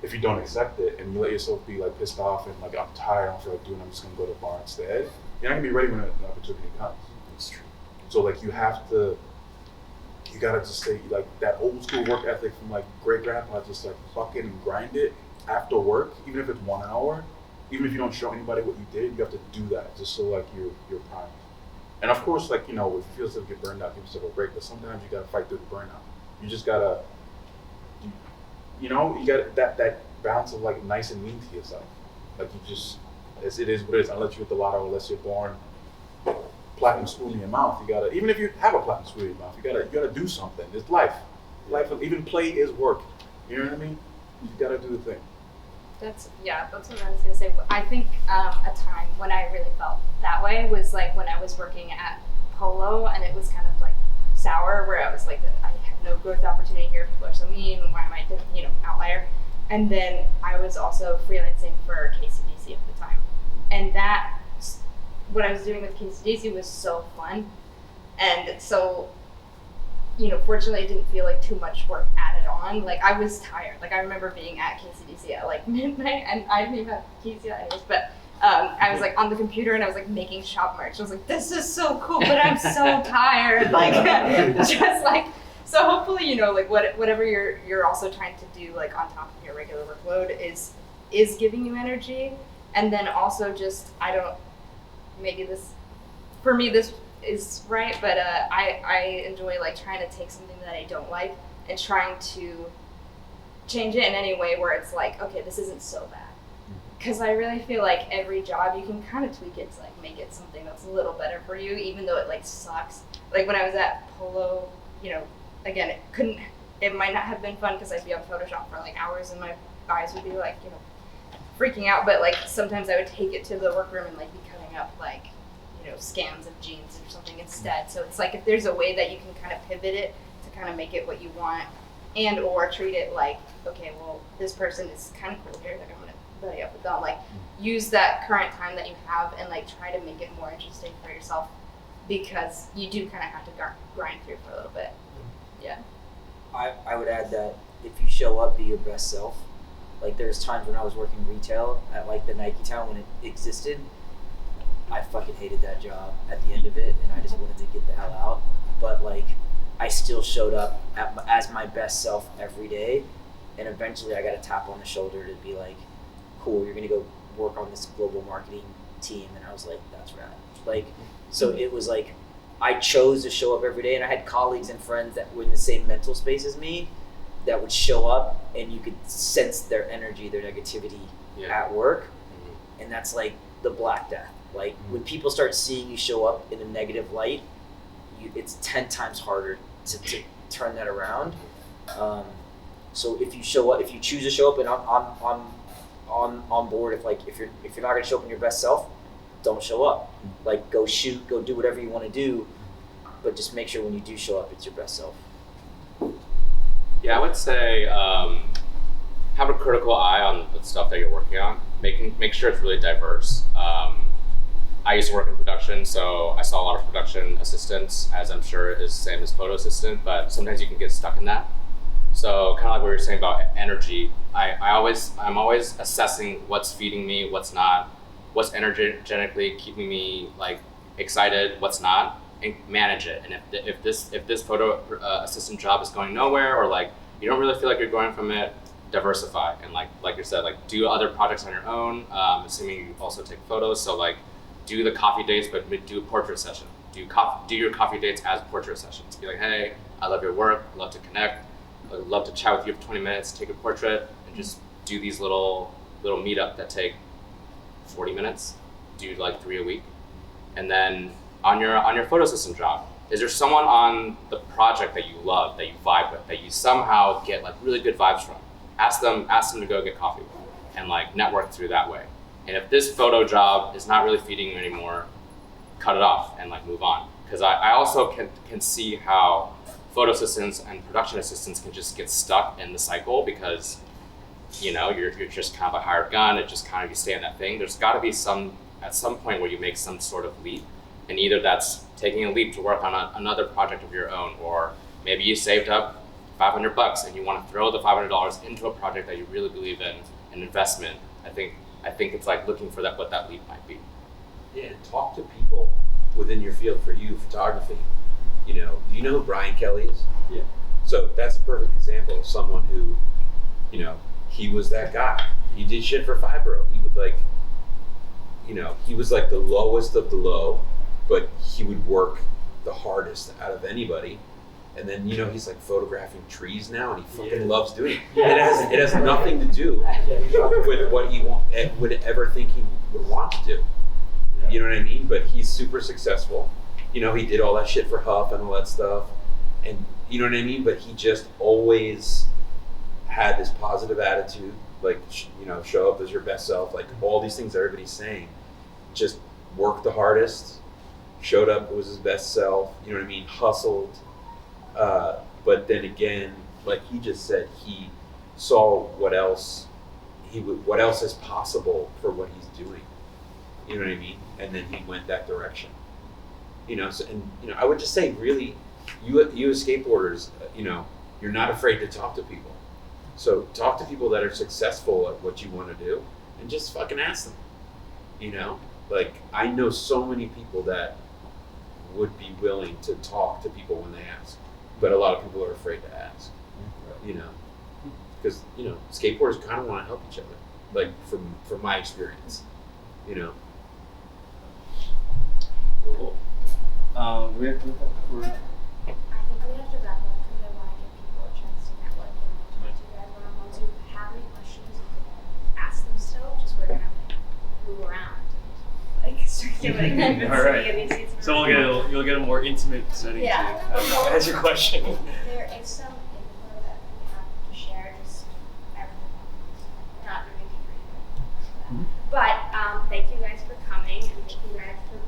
if you don't accept it and you let yourself be like pissed off and like, I'm tired, I don't feel like doing it, I'm just gonna go to the bar instead, you're not gonna be ready when an opportunity comes. That's true. So like you gotta just say like that old school work ethic from like great grandpa, just like fucking and grind it after work, even if it's 1 hour, even if you don't show anybody what you did, you have to do that just so like you're primed. And of course, like, if you feel yourself get burned out, give yourself a break, but sometimes you gotta fight through the burnout. You just gotta, you got that balance of like nice and mean to yourself. Like it is what it is. Unless you hit the lotto, unless you're born platinum spoon in your mouth, you gotta, even if you have a platinum spoon in your mouth, you gotta do something. It's life. Even play is work. You know what I mean? You gotta do the thing. That's what I was gonna say. I think a time when I really felt that way was like when I was working at Polo, and it was kind of like sour, where I was like, I have no growth opportunity here. People are so mean. Why am I, outlier? And then I was also freelancing for KCDC at the time, and what I was doing with KCDC was so fun, and so, fortunately, it didn't feel like too much work added on. Like, I was tired. Like, I remember being at KCDC at like midnight, and I didn't even have keys yet anyways, but I was like on the computer and I was like making shop merch. I was like, this is so cool, but I'm so tired. Like, just like, so hopefully, like whatever you're also trying to do, like on top of your regular workload is giving you energy. And then also just, maybe this, for me, this is right, but I enjoy like trying to take something that I don't like and trying to change it in any way where it's like, okay, this isn't so bad. Because I really feel like every job you can kind of tweak it to like make it something that's a little better for you, even though it like sucks. Like when I was at Polo, again, it might not have been fun because I'd be on Photoshop for like hours and my eyes would be like, freaking out. But like sometimes I would take it to the workroom and like be cutting up like, scans of jeans or something instead. So it's like if there's a way that you can kind of pivot it to kind of make it what you want, and or treat it like, okay, well, this person is kind of cool here, like I'm gonna buddy up with them. Like use that current time that you have and like try to make it more interesting for yourself, because you do kind of have to grind through for a little bit. Yeah. I would add that if you show up, be your best self. Like there's times when I was working retail at like the Nike Town when it existed, I fucking hated that job at the end of it, and I just wanted to get the hell out. But like, I still showed up as my best self every day, and eventually I got a tap on the shoulder to be like, cool, you're gonna go work on this global marketing team, and I was like, that's rad. Like, so it was like, I chose to show up every day, and I had colleagues and friends that were in the same mental space as me that would show up, and you could sense their energy, their negativity at work, and that's like the Black Death. Like when people start seeing you show up in a negative light, it's 10 times harder to turn that around. So if you show up, if you choose to show up, and I'm on board. If you're not gonna show up in your best self, don't show up. Like go shoot, go do whatever you want to do, but just make sure when you do show up, it's your best self. Yeah, I would say have a critical eye on the stuff that you're working on. Make sure it's really diverse. I used to work in production, so I saw a lot of production assistants, as I'm sure is the same as photo assistant, but sometimes you can get stuck in that. So kind of like what we were saying about energy, I'm always assessing what's feeding me, what's not, what's energetically keeping me like excited, what's not, and manage it. And if this photo assistant job is going nowhere, or like you don't really feel like you're growing from it, diversify. And like you said, like do other projects on your own, assuming you also take photos. So like do the coffee dates, but do a portrait session. Do your coffee dates as portrait sessions. Be like, hey, I love your work, I love to connect, I'd love to chat with you for 20 minutes, take a portrait, and just do these little meetup that take 40 minutes, do like 3 a week. And then on your photo system job, is there someone on the project that you love, that you vibe with, that you somehow get like really good vibes from? Ask them to go get coffee and like network through that way. And if this photo job is not really feeding you anymore, cut it off and like move on. Because I also can see how photo assistants and production assistants can just get stuck in the cycle, because you know you're just kind of a hired gun. It just kind of, you stay in that thing. There's got to be at some point where you make some sort of leap, and either that's taking a leap to work on another project of your own, or maybe you saved up $500 and you want to throw the $500 into a project that you really believe in, an investment. I think it's like looking for what that leap might be. Yeah, and talk to people within your field. For you, photography. You know, do you know who Brian Kelly is? Yeah. So that's a perfect example of someone who, you know, he was that guy. He did shit for Fibro. He would like, you know, he was like the lowest of the low, but he would work the hardest out of anybody. And then, you know, he's like photographing trees now, and he fucking loves doing it. Yeah. It has nothing to do with what he would ever think he would want to do. You know what I mean? But he's super successful. You know, he did all that shit for Huff and all that stuff. And you know what I mean? But he just always had this positive attitude, like, you know, show up as your best self, like all these things everybody's saying. Just worked the hardest, showed up, was his best self, you know what I mean? Hustled. But then again, like he just said, he saw what else is possible for what he's doing. You know what I mean? And then he went that direction. You know, so, and you know, I would just say, really, you as skateboarders, you know, you're not afraid to talk to people. So talk to people that are successful at what you want to do, and just fucking ask them. You know, like I know so many people that would be willing to talk to people when they ask, but a lot of people are afraid to ask. You know, because you know, skateboarders kind of want to help each other. Like from my experience, you know. Cool. We have to. I think we have to wrap up because I want to give people a chance to network and talk to you guys one-on-one. So if you have any questions, you can ask them still. Just we're gonna move around, like circulating the All right. city of these seats. So you'll get a more intimate setting to ask your question. There is some info that we have to share, just everything, not really deep. But thank you guys for coming, and thank you guys for